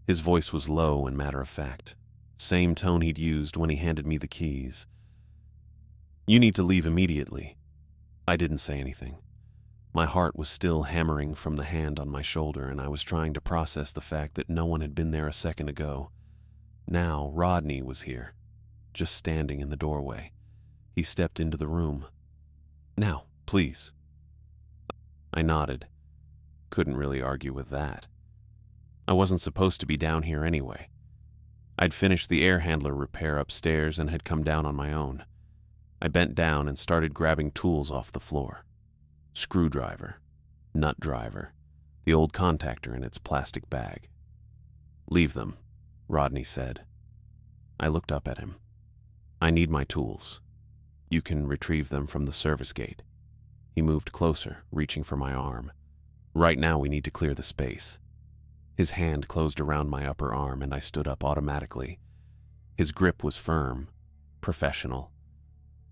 His voice was low and matter-of-fact, same tone he'd used when he handed me the keys. "You need to leave immediately." I didn't say anything. My heart was still hammering from the hand on my shoulder, and I was trying to process the fact that no one had been there a second ago. Now Rodney was here, just standing in the doorway. He stepped into the room. "Now, please." I nodded. Couldn't really argue with that. I wasn't supposed to be down here anyway. I'd finished the air handler repair upstairs and had come down on my own. I bent down and started grabbing tools off the floor. Screwdriver, nut driver, the old contactor in its plastic bag. "Leave them," Rodney said. I looked up at him. "I need my tools. You can retrieve them from the service gate." He moved closer, reaching for my arm. "Right now we need to clear the space." His hand closed around my upper arm and I stood up automatically. His grip was firm, professional.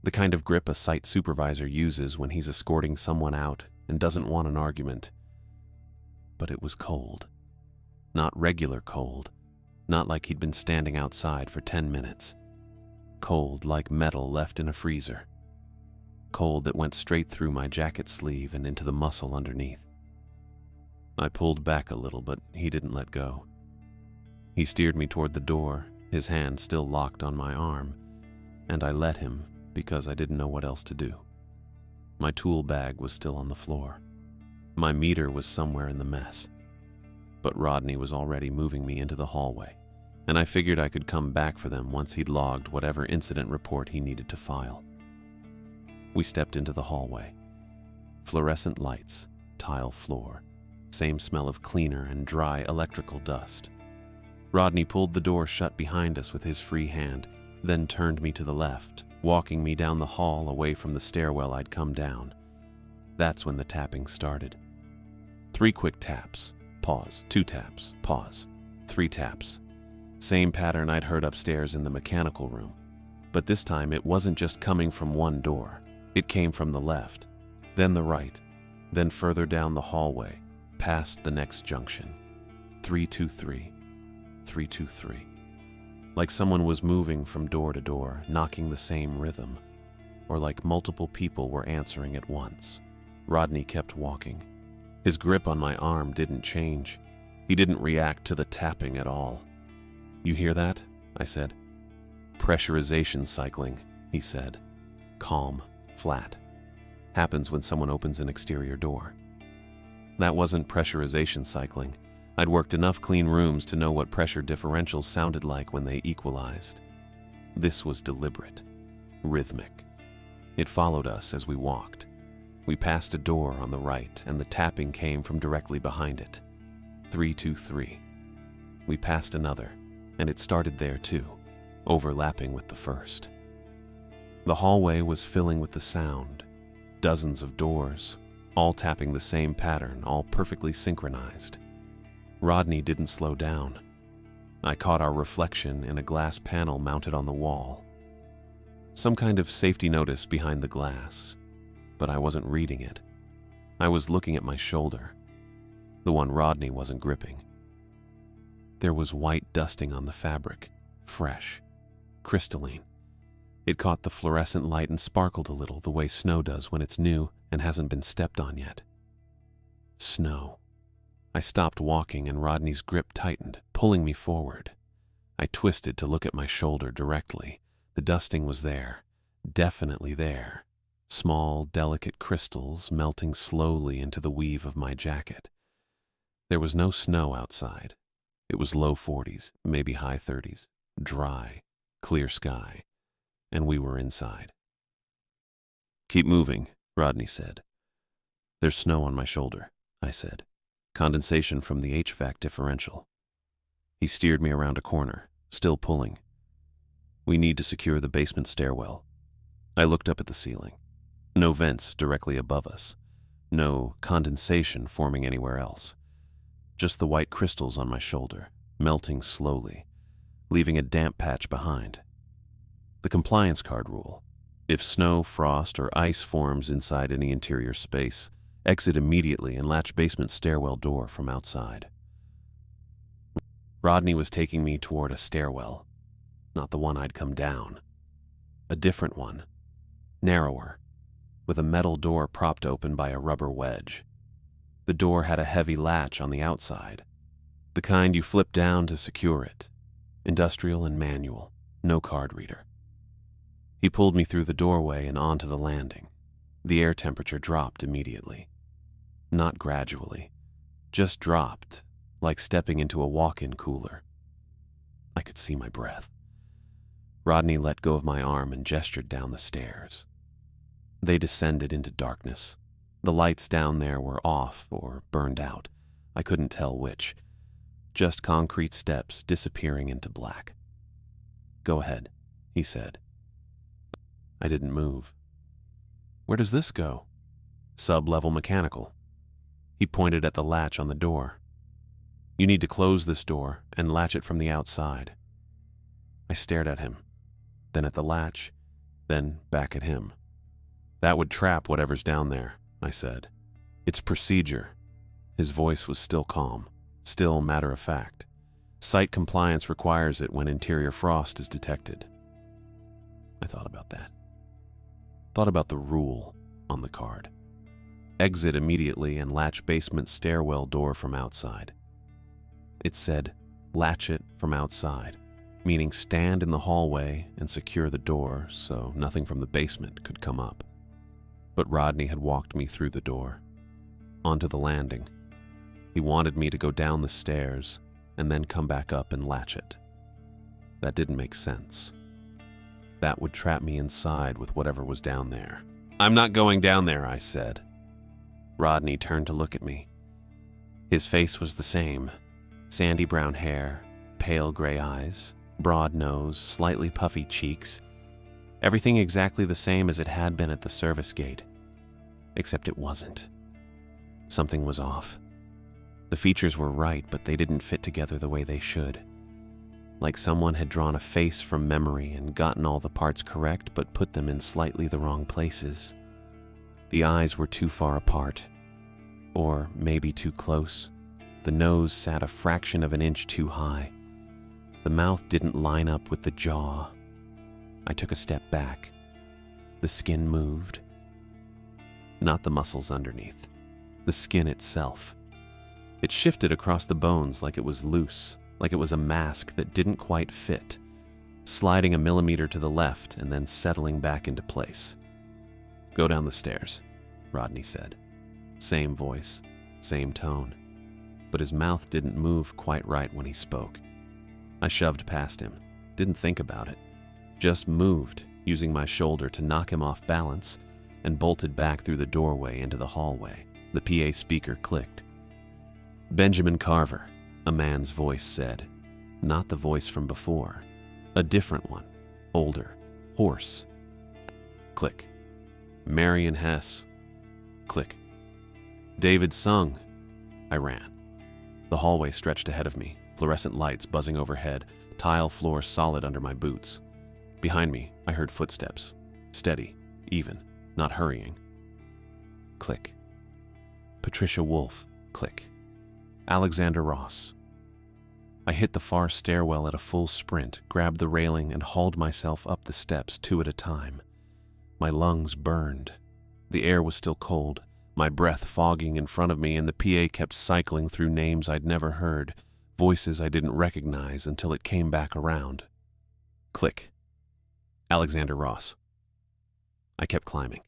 The kind of grip a site supervisor uses when he's escorting someone out and doesn't want an argument. But it was cold. Not regular cold. Not like he'd been standing outside for 10 minutes. Cold like metal left in a freezer. Cold that went straight through my jacket sleeve and into the muscle underneath. I pulled back a little, but he didn't let go. He steered me toward the door, his hand still locked on my arm, and I let him because I didn't know what else to do. My tool bag was still on the floor. My meter was somewhere in the mess. But Rodney was already moving me into the hallway, and I figured I could come back for them once he'd logged whatever incident report he needed to file. We stepped into the hallway. Fluorescent lights, tile floor, same smell of cleaner and dry electrical dust. Rodney pulled the door shut behind us with his free hand, then turned me to the left, walking me down the hall away from the stairwell I'd come down. That's when the tapping started. 3 quick taps, pause, 2 taps, pause, 3 taps. Same pattern I'd heard upstairs in the mechanical room, but this time it wasn't just coming from one door. It came from the left, then the right, then further down the hallway, past the next junction. 323, 323. Like someone was moving from door to door, knocking the same rhythm, or like multiple people were answering at once. Rodney kept walking. His grip on my arm didn't change. He didn't react to the tapping at all. "You hear that?" I said. "Pressurization cycling," he said. Calm, flat. Happens when someone opens an exterior door. That wasn't pressurization cycling. I'd worked enough clean rooms to know what pressure differentials sounded like when they equalized. This was deliberate, rhythmic. It followed us as we walked. We passed a door on the right, and the tapping came from directly behind it. 323. We passed another, and it started there too, overlapping with the first. The hallway was filling with the sound. Dozens of doors, all tapping the same pattern, all perfectly synchronized. Rodney didn't slow down. I caught our reflection in a glass panel mounted on the wall. Some kind of safety notice behind the glass, but I wasn't reading it. I was looking at my shoulder, the one Rodney wasn't gripping. There was white dusting on the fabric, fresh, crystalline. It caught the fluorescent light and sparkled a little the way snow does when it's new and hasn't been stepped on yet. Snow. I stopped walking and Rodney's grip tightened, pulling me forward. I twisted to look at my shoulder directly. The dusting was there, definitely there. Small, delicate crystals melting slowly into the weave of my jacket. There was no snow outside. It was low 40s, maybe high 30s, dry, clear sky, and we were inside. "Keep moving," Rodney said. "There's snow on my shoulder," I said. "Condensation from the HVAC differential." He steered me around a corner, still pulling. "We need to secure the basement stairwell." I looked up at the ceiling. No vents directly above us. No condensation forming anywhere else. Just the white crystals on my shoulder, melting slowly, leaving a damp patch behind. The compliance card rule: if snow, frost, or ice forms inside any interior space, exit immediately and latch basement stairwell door from outside. Rodney was taking me toward a stairwell, not the one I'd come down. A different one, narrower, with a metal door propped open by a rubber wedge. The door had a heavy latch on the outside, the kind you flip down to secure it, industrial and manual, no card reader. He pulled me through the doorway and onto the landing. The air temperature dropped immediately. Not gradually, just dropped, like stepping into a walk-in cooler. I could see my breath. Rodney let go of my arm and gestured down the stairs. They descended into darkness. The lights down there were off or burned out. I couldn't tell which. Just concrete steps disappearing into black. "Go ahead," he said. I didn't move. "Where does this go?" "Sub-level mechanical." He pointed at the latch on the door. "You need to close this door and latch it from the outside." I stared at him, then at the latch, then back at him. "That would trap whatever's down there," I said. "It's procedure." His voice was still calm, still matter-of-fact. Site compliance requires it when interior frost is detected. I thought about that. Thought about the rule on the card. Exit immediately and latch basement stairwell door from outside. It said, latch it from outside, meaning stand in the hallway and secure the door so nothing from the basement could come up. But Rodney had walked me through the door, onto the landing. He wanted me to go down the stairs and then come back up and latch it. That didn't make sense. That would trap me inside with whatever was down there. "I'm not going down there," I said. Rodney turned to look at me. His face was the same: sandy brown hair, pale gray eyes, broad nose, slightly puffy cheeks. Everything exactly the same as it had been at the service gate. Except it wasn't. Something was off. The features were right, but they didn't fit together the way they should. Like someone had drawn a face from memory and gotten all the parts correct, but put them in slightly the wrong places. The eyes were too far apart, or maybe too close. The nose sat a fraction of an inch too high. The mouth didn't line up with the jaw. I took a step back. The skin moved. Not the muscles underneath. The skin itself. It shifted across the bones like it was loose, like it was a mask that didn't quite fit, sliding a millimeter to the left and then settling back into place. "Go down the stairs," Rodney said. Same voice, same tone. But his mouth didn't move quite right when he spoke. I shoved past him, didn't think about it, just moved, using my shoulder to knock him off balance, and bolted back through the doorway into the hallway. The PA speaker clicked. "Benjamin Carver," a man's voice said. Not the voice from before. A different one, older, hoarse. Click. "Marion Hess." Click. "David Sung." I ran. The hallway stretched ahead of me, fluorescent lights buzzing overhead, tile floor solid under my boots. Behind me, I heard footsteps. Steady, even, not hurrying. Click. "Patricia Wolf." Click. "Alexander Ross." I hit the far stairwell at a full sprint, grabbed the railing, and hauled myself up the steps 2 at a time. My lungs burned. The air was still cold, my breath fogging in front of me, and the PA kept cycling through names I'd never heard, voices I didn't recognize until it came back around. Click. "Alexander Ross." I kept climbing.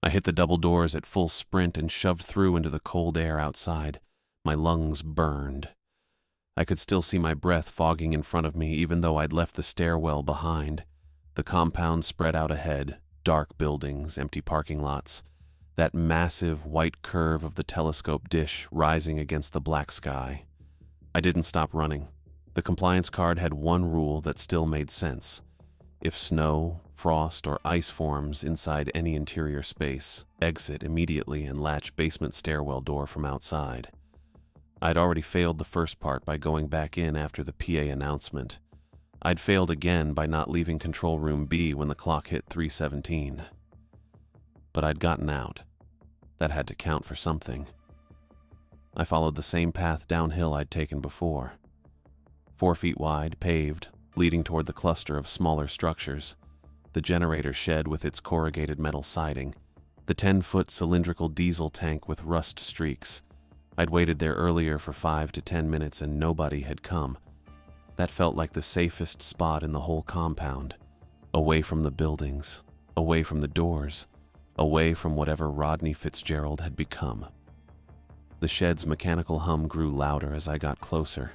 I hit the double doors at full sprint and shoved through into the cold air outside. My lungs burned. I could still see my breath fogging in front of me, even though I'd left the stairwell behind. The compound spread out ahead, dark buildings, empty parking lots, that massive white curve of the telescope dish rising against the black sky. I didn't stop running. The compliance card had one rule that still made sense. If snow, frost, or ice forms inside any interior space, exit immediately and latch basement stairwell door from outside. I'd already failed the first part by going back in after the PA announcement. I'd failed again by not leaving control room B when the clock hit 3:17. But I'd gotten out. That had to count for something. I followed the same path downhill I'd taken before. 4 feet wide, paved, leading toward the cluster of smaller structures. The generator shed with its corrugated metal siding. The 10-foot cylindrical diesel tank with rust streaks. I'd waited there earlier for 5 to 10 minutes and nobody had come. That felt like the safest spot in the whole compound. Away from the buildings, away from the doors, away from whatever Rodney Fitzgerald had become. The shed's mechanical hum grew louder as I got closer.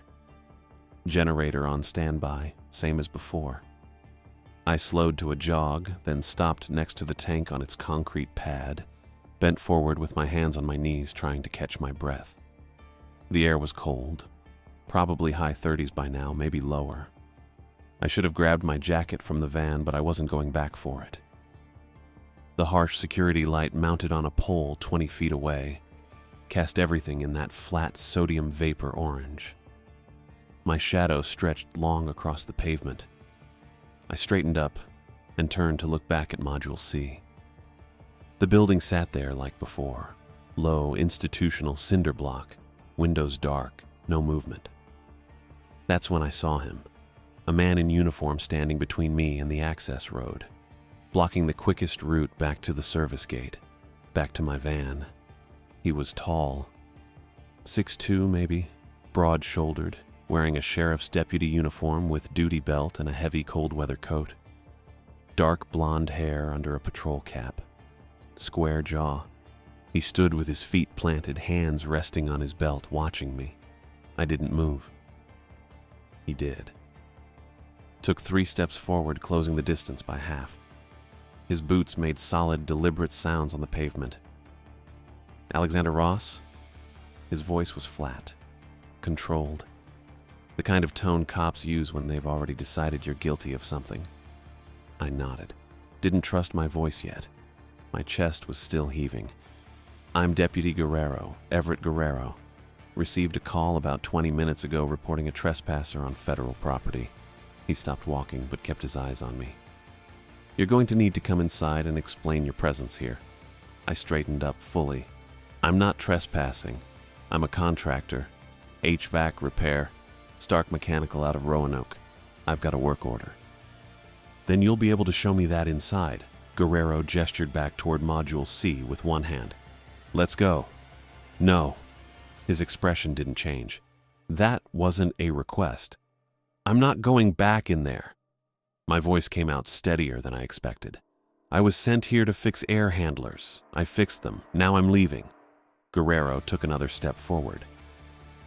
Generator on standby, same as before. I slowed to a jog, then stopped next to the tank on its concrete pad, bent forward with my hands on my knees trying to catch my breath. The air was cold, probably high 30s by now, maybe lower. I should have grabbed my jacket from the van, but I wasn't going back for it. The harsh security light mounted on a pole 20 feet away cast everything in that flat sodium vapor orange. My shadow stretched long across the pavement. I straightened up and turned to look back at Module C. The building sat there like before, low, institutional cinder block, windows dark, no movement. That's when I saw him, a man in uniform standing between me and the access road, blocking the quickest route back to the service gate, back to my van. He was tall, 6'2" maybe, broad-shouldered, wearing a sheriff's deputy uniform with duty belt and a heavy cold-weather coat. Dark blonde hair under a patrol cap. Square jaw. He stood with his feet planted, hands resting on his belt, watching me. I didn't move. He did. Took 3 steps forward, closing the distance by half. His boots made solid, deliberate sounds on the pavement. Alexander Ross? His voice was flat, controlled. The kind of tone cops use when they've already decided you're guilty of something. I nodded. Didn't trust my voice yet. My chest was still heaving. I'm Deputy Guerrero, Everett Guerrero. Received a call about 20 minutes ago reporting a trespasser on federal property. He stopped walking but kept his eyes on me. You're going to need to come inside and explain your presence here. I straightened up fully. I'm not trespassing. I'm a contractor. HVAC repair. Stark Mechanical out of Roanoke. I've got a work order. Then you'll be able to show me that inside. Guerrero gestured back toward Module C with one hand. Let's go. No. His expression didn't change. That wasn't a request. I'm not going back in there. My voice came out steadier than I expected. I was sent here to fix air handlers. I fixed them. Now I'm leaving. Guerrero took another step forward.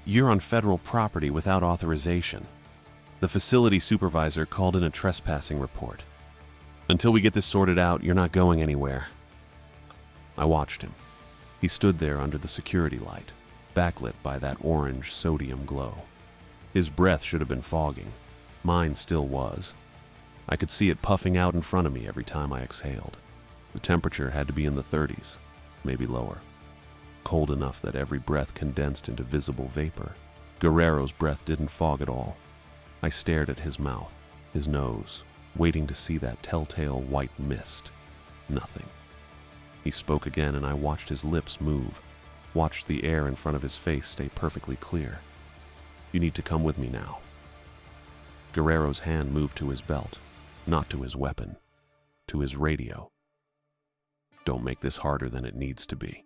You're on federal property without authorization. The facility supervisor called in a trespassing report. Until we get this sorted out, you're not going anywhere. I watched him. He stood there under the security light, backlit by that orange sodium glow. His breath should have been fogging. Mine still was. I could see it puffing out in front of me every time I exhaled. The temperature had to be in the 30s, maybe lower. Cold enough that every breath condensed into visible vapor. Guerrero's breath didn't fog at all. I stared at his mouth, his nose, waiting to see that telltale white mist. Nothing. He spoke again, and I watched his lips move, watched the air in front of his face stay perfectly clear. You need to come with me now. Guerrero's hand moved to his belt, not to his weapon, to his radio. Don't make this harder than it needs to be.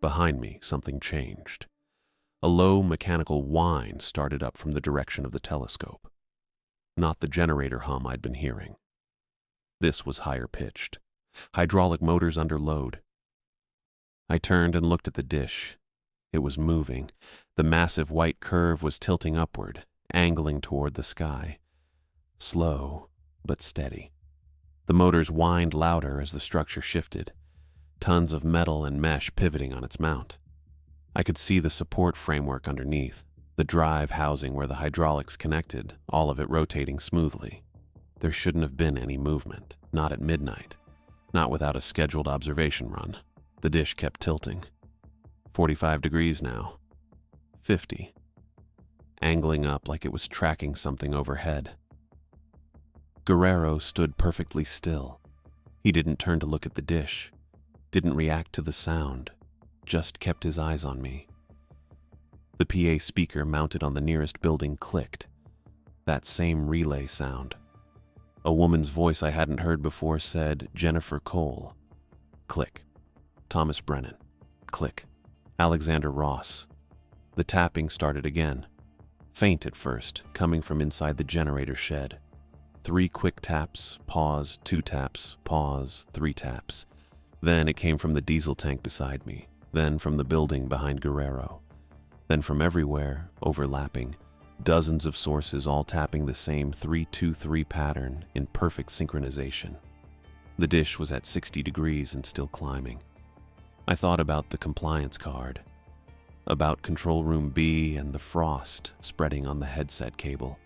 Behind me, something changed. A low mechanical whine started up from the direction of the telescope. Not the generator hum I'd been hearing. This was higher pitched. Hydraulic motors under load. I turned and looked at the dish. It was moving. The massive white curve was tilting upward, angling toward the sky. Slow, but steady. The motors whined louder as the structure shifted. Tons of metal and mesh pivoting on its mount. I could see the support framework underneath, the drive housing where the hydraulics connected, all of it rotating smoothly. There shouldn't have been any movement, not at midnight, not without a scheduled observation run. The dish kept tilting. 45 degrees now. 50. Angling up like it was tracking something overhead. Guerrero stood perfectly still. He didn't turn to look at the dish, didn't react to the sound, just kept his eyes on me. The PA speaker mounted on the nearest building clicked. That same relay sound. A woman's voice I hadn't heard before said, Jennifer Cole. Click. Thomas Brennan. Click. Alexander Ross. The tapping started again. Faint at first, coming from inside the generator shed. 3 quick taps, pause, 2 taps, pause, 3 taps. Then it came from the diesel tank beside me, then from the building behind Guerrero. Then from everywhere, overlapping, dozens of sources all tapping the same 3-2-3 pattern in perfect synchronization. The dish was at 60 degrees and still climbing. I thought about the compliance card, about Control Room B and the frost spreading on the headset cable,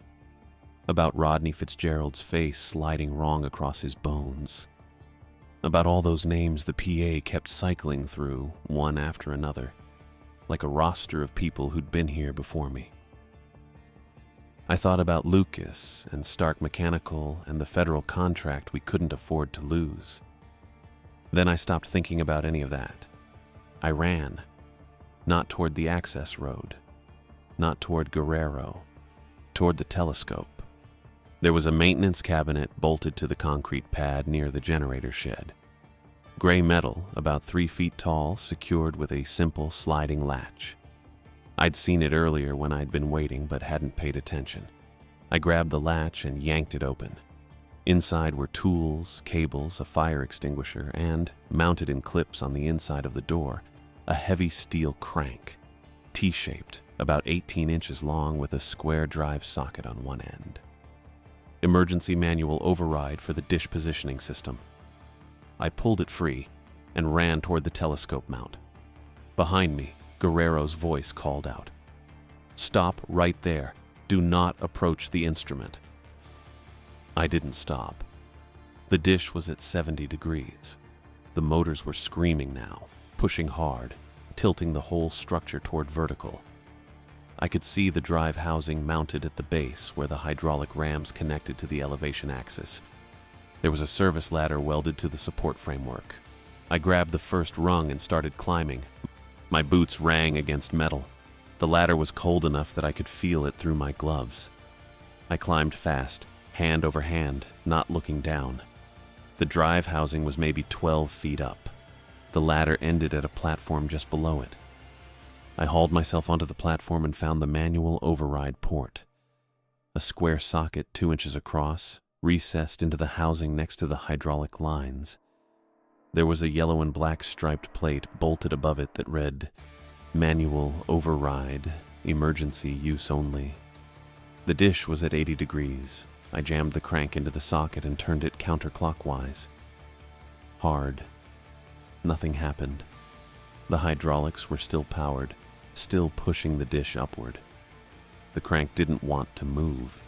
about Rodney Fitzgerald's face sliding wrong across his bones, about all those names the PA kept cycling through, one after another, like a roster of people who'd been here before me. I thought about Lucas and Stark Mechanical and the federal contract we couldn't afford to lose. Then I stopped thinking about any of that. I ran, not toward the access road, not toward Guerrero, toward the telescope. There was a maintenance cabinet bolted to the concrete pad near the generator shed. Gray metal, about 3 feet tall, secured with a simple sliding latch. I'd seen it earlier when I'd been waiting but hadn't paid attention. I grabbed the latch and yanked it open. Inside were tools, cables, a fire extinguisher, and, mounted in clips on the inside of the door, a heavy steel crank, T-shaped, about 18 inches long with a square drive socket on one end. Emergency manual override for the dish positioning system. I pulled it free and ran toward the telescope mount. Behind me, Guerrero's voice called out, "Stop right there. Do not approach the instrument." I didn't stop. The dish was at 70 degrees. The motors were screaming now, pushing hard, tilting the whole structure toward vertical. I could see the drive housing mounted at the base where the hydraulic rams connected to the elevation axis. There was a service ladder welded to the support framework. I grabbed the first rung and started climbing. My boots rang against metal. The ladder was cold enough that I could feel it through my gloves. I climbed fast, hand over hand, not looking down. The drive housing was maybe 12 feet up. The ladder ended at a platform just below it. I hauled myself onto the platform and found the manual override port. A square socket 2 inches across, recessed into the housing next to the hydraulic lines. There was a yellow and black striped plate bolted above it that read, "Manual override, emergency use only." The dish was at 80 degrees. I jammed the crank into the socket and turned it counterclockwise. Hard. Nothing happened. The hydraulics were still powered, still pushing the dish upward. The crank didn't want to move.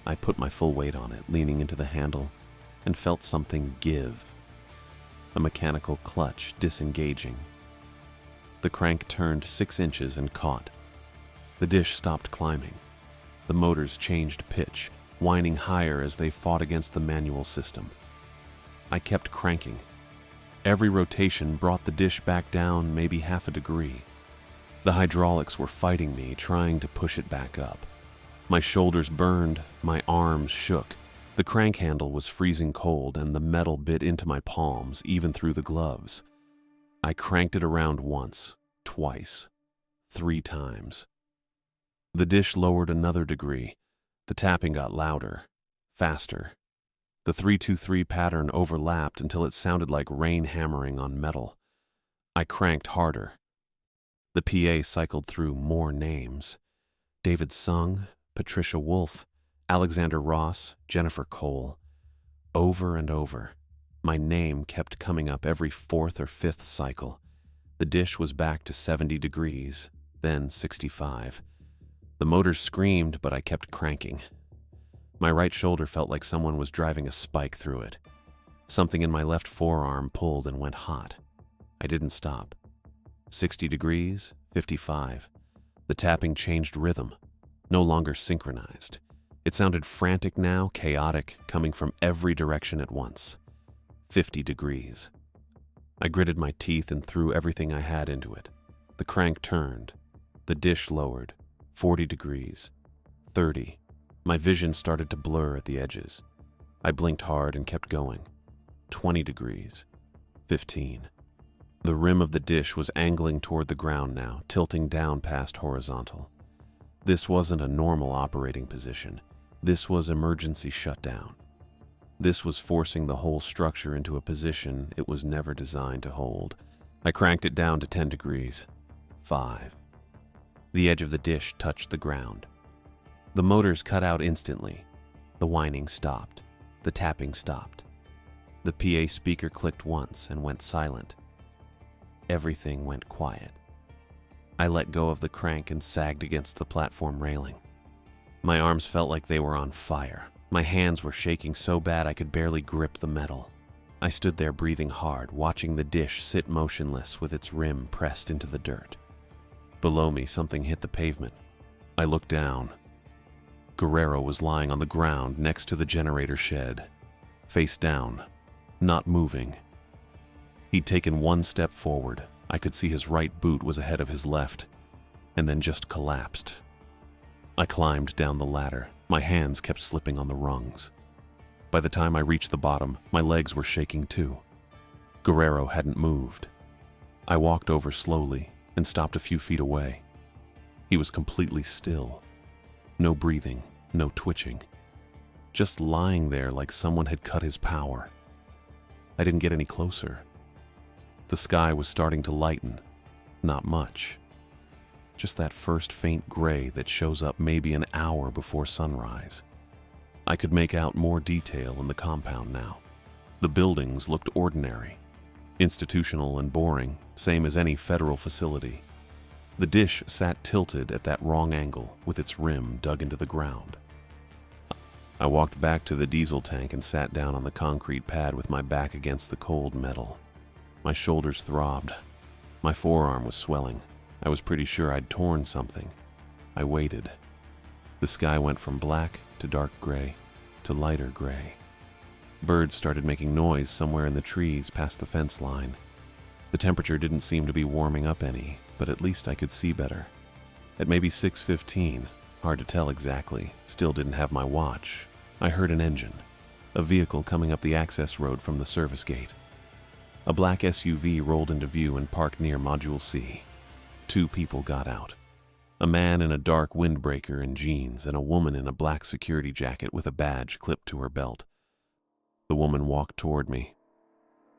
I put my full weight on it, leaning into the handle, and felt something give. A mechanical clutch disengaging. The crank turned 6 inches and caught. The dish stopped climbing. The motors changed pitch, whining higher as they fought against the manual system. I kept cranking. Every rotation brought the dish back down maybe half a degree. The hydraulics were fighting me, trying to push it back up. My shoulders burned, my arms shook. The crank handle was freezing cold, and the metal bit into my palms, even through the gloves. I cranked it around once, twice, 3 times. The dish lowered another degree. The tapping got louder, faster. The 3-2-3 pattern overlapped until it sounded like rain hammering on metal. I cranked harder. The PA cycled through more names. David Sung, Patricia Wolf, Alexander Ross, Jennifer Cole. Over and over. My name kept coming up every 4th or 5th cycle. The dish was back to 70 degrees, then 65. The motors screamed, but I kept cranking. My right shoulder felt like someone was driving a spike through it. Something in my left forearm pulled and went hot. I didn't stop. 60 degrees, 55. The tapping changed rhythm, no longer synchronized. It sounded frantic now, chaotic, coming from every direction at once. 50 degrees. I gritted my teeth and threw everything I had into it. The crank turned. The dish lowered. 40 degrees. 30. My vision started to blur at the edges. I blinked hard and kept going. 20 degrees. 15. The rim of the dish was angling toward the ground now, tilting down past horizontal. This wasn't a normal operating position. This was emergency shutdown. This was forcing the whole structure into a position it was never designed to hold. I cranked it down to 10 degrees. 5. The edge of the dish touched the ground. The motors cut out instantly. The whining stopped. The tapping stopped. The PA speaker clicked once and went silent. Everything went quiet. I let go of the crank and sagged against the platform railing. My arms felt like they were on fire. My hands were shaking so bad I could barely grip the metal. I stood there breathing hard, watching the dish sit motionless with its rim pressed into the dirt. Below me, something hit the pavement. I looked down. Guerrero was lying on the ground next to the generator shed, face down, not moving. He'd taken one step forward. I could see his right boot was ahead of his left, and then just collapsed. I climbed down the ladder. My hands kept slipping on the rungs. By the time I reached the bottom, my legs were shaking too. Guerrero hadn't moved. I walked over slowly, and stopped a few feet away. He was completely still. No breathing, no twitching. Just lying there like someone had cut his power. I didn't get any closer. The sky was starting to lighten. Not much. Just that first faint gray that shows up maybe an hour before sunrise. I could make out more detail in the compound now. The buildings looked ordinary, institutional and boring, same as any federal facility. The dish sat tilted at that wrong angle with its rim dug into the ground. I walked back to the diesel tank and sat down on the concrete pad with my back against the cold metal. My shoulders throbbed. My forearm was swelling. I was pretty sure I'd torn something. I waited. The sky went from black to dark gray to lighter gray. Birds started making noise somewhere in the trees past the fence line. The temperature didn't seem to be warming up any, but at least I could see better. At maybe 6:15, hard to tell exactly, still didn't have my watch, I heard an engine, a vehicle coming up the access road from the service gate. A black SUV rolled into view and parked near Module C. 2 people got out. A man in a dark windbreaker and jeans, and a woman in a black security jacket with a badge clipped to her belt. The woman walked toward me.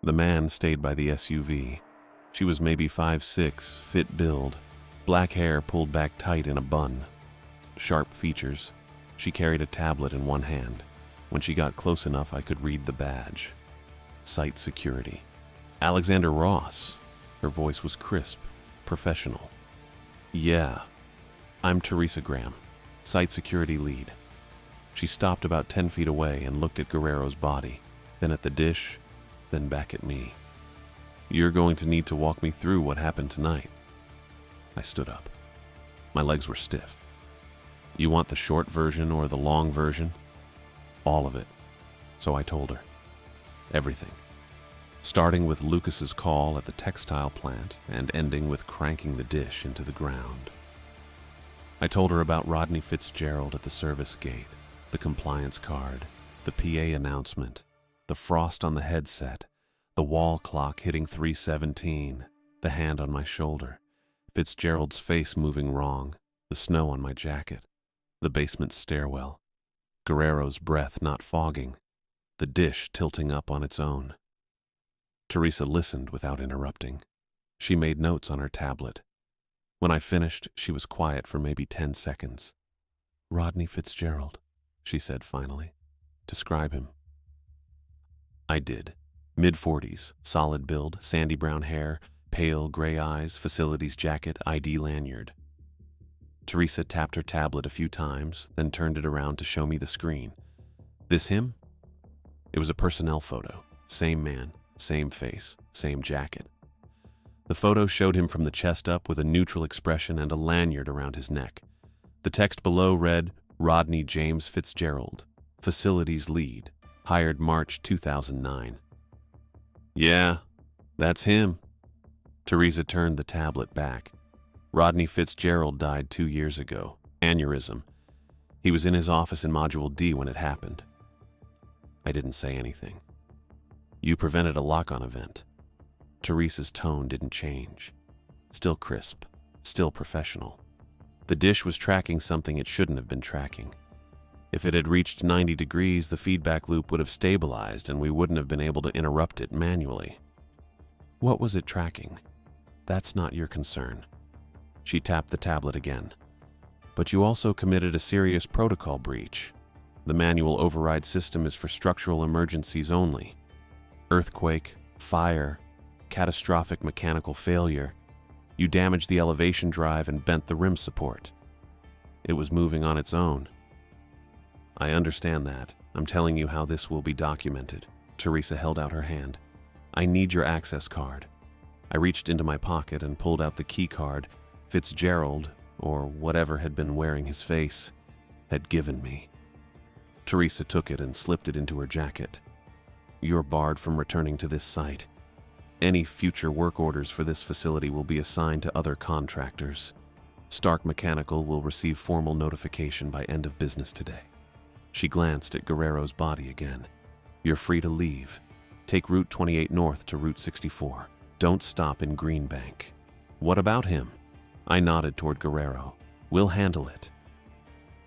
The man stayed by the SUV. She was maybe 5'6", fit build, black hair pulled back tight in a bun. Sharp features. She carried a tablet in one hand. When she got close enough, I could read the badge. Site security. Alexander Ross. Her voice was crisp, professional. Yeah, I'm Teresa Graham, site security lead. She stopped about 10 feet away and looked at Guerrero's body, then at the dish, then back at me. You're going to need to walk me through what happened tonight. I stood up. My legs were stiff. You want the short version or the long version? All of it. So I told her. Everything. Starting with Lucas's call at the textile plant and ending with cranking the dish into the ground. I told her about Rodney Fitzgerald at the service gate, the compliance card, the PA announcement, the frost on the headset, the wall clock hitting 3:17, the hand on my shoulder, Fitzgerald's face moving wrong, the snow on my jacket, the basement stairwell, Guerrero's breath not fogging, the dish tilting up on its own. Teresa listened without interrupting. She made notes on her tablet. When I finished, she was quiet for maybe 10 seconds. Rodney Fitzgerald, she said finally. Describe him. I did. Mid-40s, solid build, sandy brown hair, pale gray eyes, facilities jacket, ID lanyard. Teresa tapped her tablet a few times, then turned it around to show me the screen. This him? It was a personnel photo. Same man, same face, same jacket. The photo showed him from the chest up with a neutral expression and a lanyard around his neck. The text below read, Rodney James Fitzgerald, Facilities Lead, hired March 2009. Yeah, that's him. Teresa turned the tablet back. Rodney Fitzgerald died 2 years ago. Aneurysm. He was in his office in Module D when it happened. I didn't say anything. You prevented a lock-on event. Teresa's tone didn't change. Still crisp, still professional. The dish was tracking something it shouldn't have been tracking. If it had reached 90 degrees, the feedback loop would have stabilized and we wouldn't have been able to interrupt it manually. What was it tracking? That's not your concern. She tapped the tablet again. But you also committed a serious protocol breach. The manual override system is for structural emergencies only. Earthquake, fire, catastrophic mechanical failure. You damaged the elevation drive and bent the rim support. It was moving on its own. I understand that. I'm telling you how this will be documented. Teresa held out her hand. I need your access card. I reached into my pocket and pulled out the key card Fitzgerald, or whatever had been wearing his face, had given me. Teresa took it and slipped it into her jacket. You're barred from returning to this site. Any future work orders for this facility will be assigned to other contractors. Stark Mechanical will receive formal notification by end of business today. She glanced at Guerrero's body again. You're free to leave. Take Route 28 north to Route 64. Don't stop in Greenbank. What about him? I nodded toward Guerrero. We'll handle it.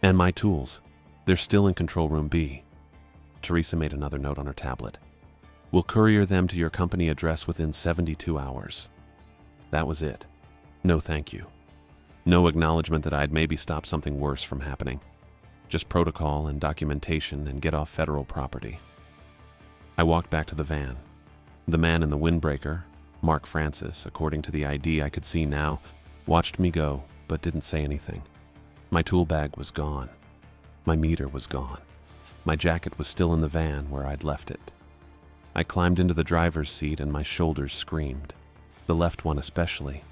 And my tools. They're still in control room B. Teresa made another note on her tablet. We'll courier them to your company address within 72 hours. That was it. No thank you. No acknowledgement that I'd maybe stop something worse from happening. Just protocol and documentation and get off federal property. I walked back to the van. The man in the windbreaker, Mark Francis, according to the ID I could see now, watched me go, but didn't say anything. My tool bag was gone. My meter was gone. My jacket was still in the van where I'd left it. I climbed into the driver's seat and my shoulders screamed. The left one especially.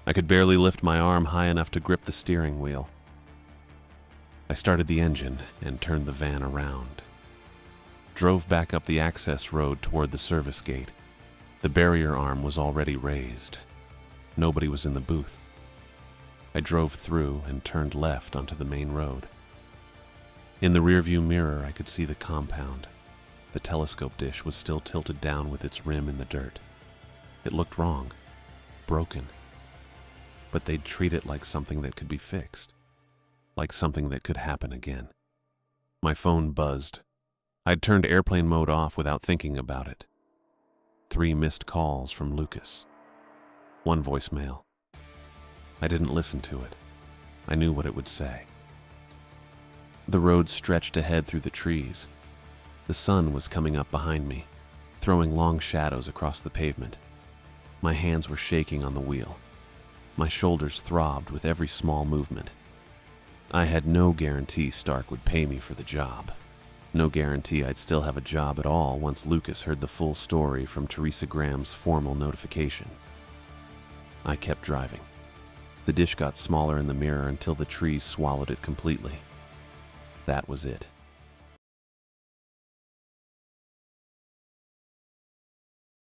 I could barely lift my arm high enough to grip the steering wheel. I started the engine and turned the van around. Drove back up the access road toward the service gate. The barrier arm was already raised. Nobody was in the booth. I drove through and turned left onto the main road. In the rearview mirror, I could see the compound. The telescope dish was still tilted down with its rim in the dirt. It looked wrong, broken. But they'd treat it like something that could be fixed, like something that could happen again. My phone buzzed. I'd turned airplane mode off without thinking about it. 3 missed calls from Lucas. 1 voicemail. I didn't listen to it. I knew what it would say. The road stretched ahead through the trees. The sun was coming up behind me, throwing long shadows across the pavement. My hands were shaking on the wheel. My shoulders throbbed with every small movement. I had no guarantee Stark would pay me for the job. No guarantee I'd still have a job at all once Lucas heard the full story from Teresa Graham's formal notification. I kept driving. The dish got smaller in the mirror until the trees swallowed it completely. That was it.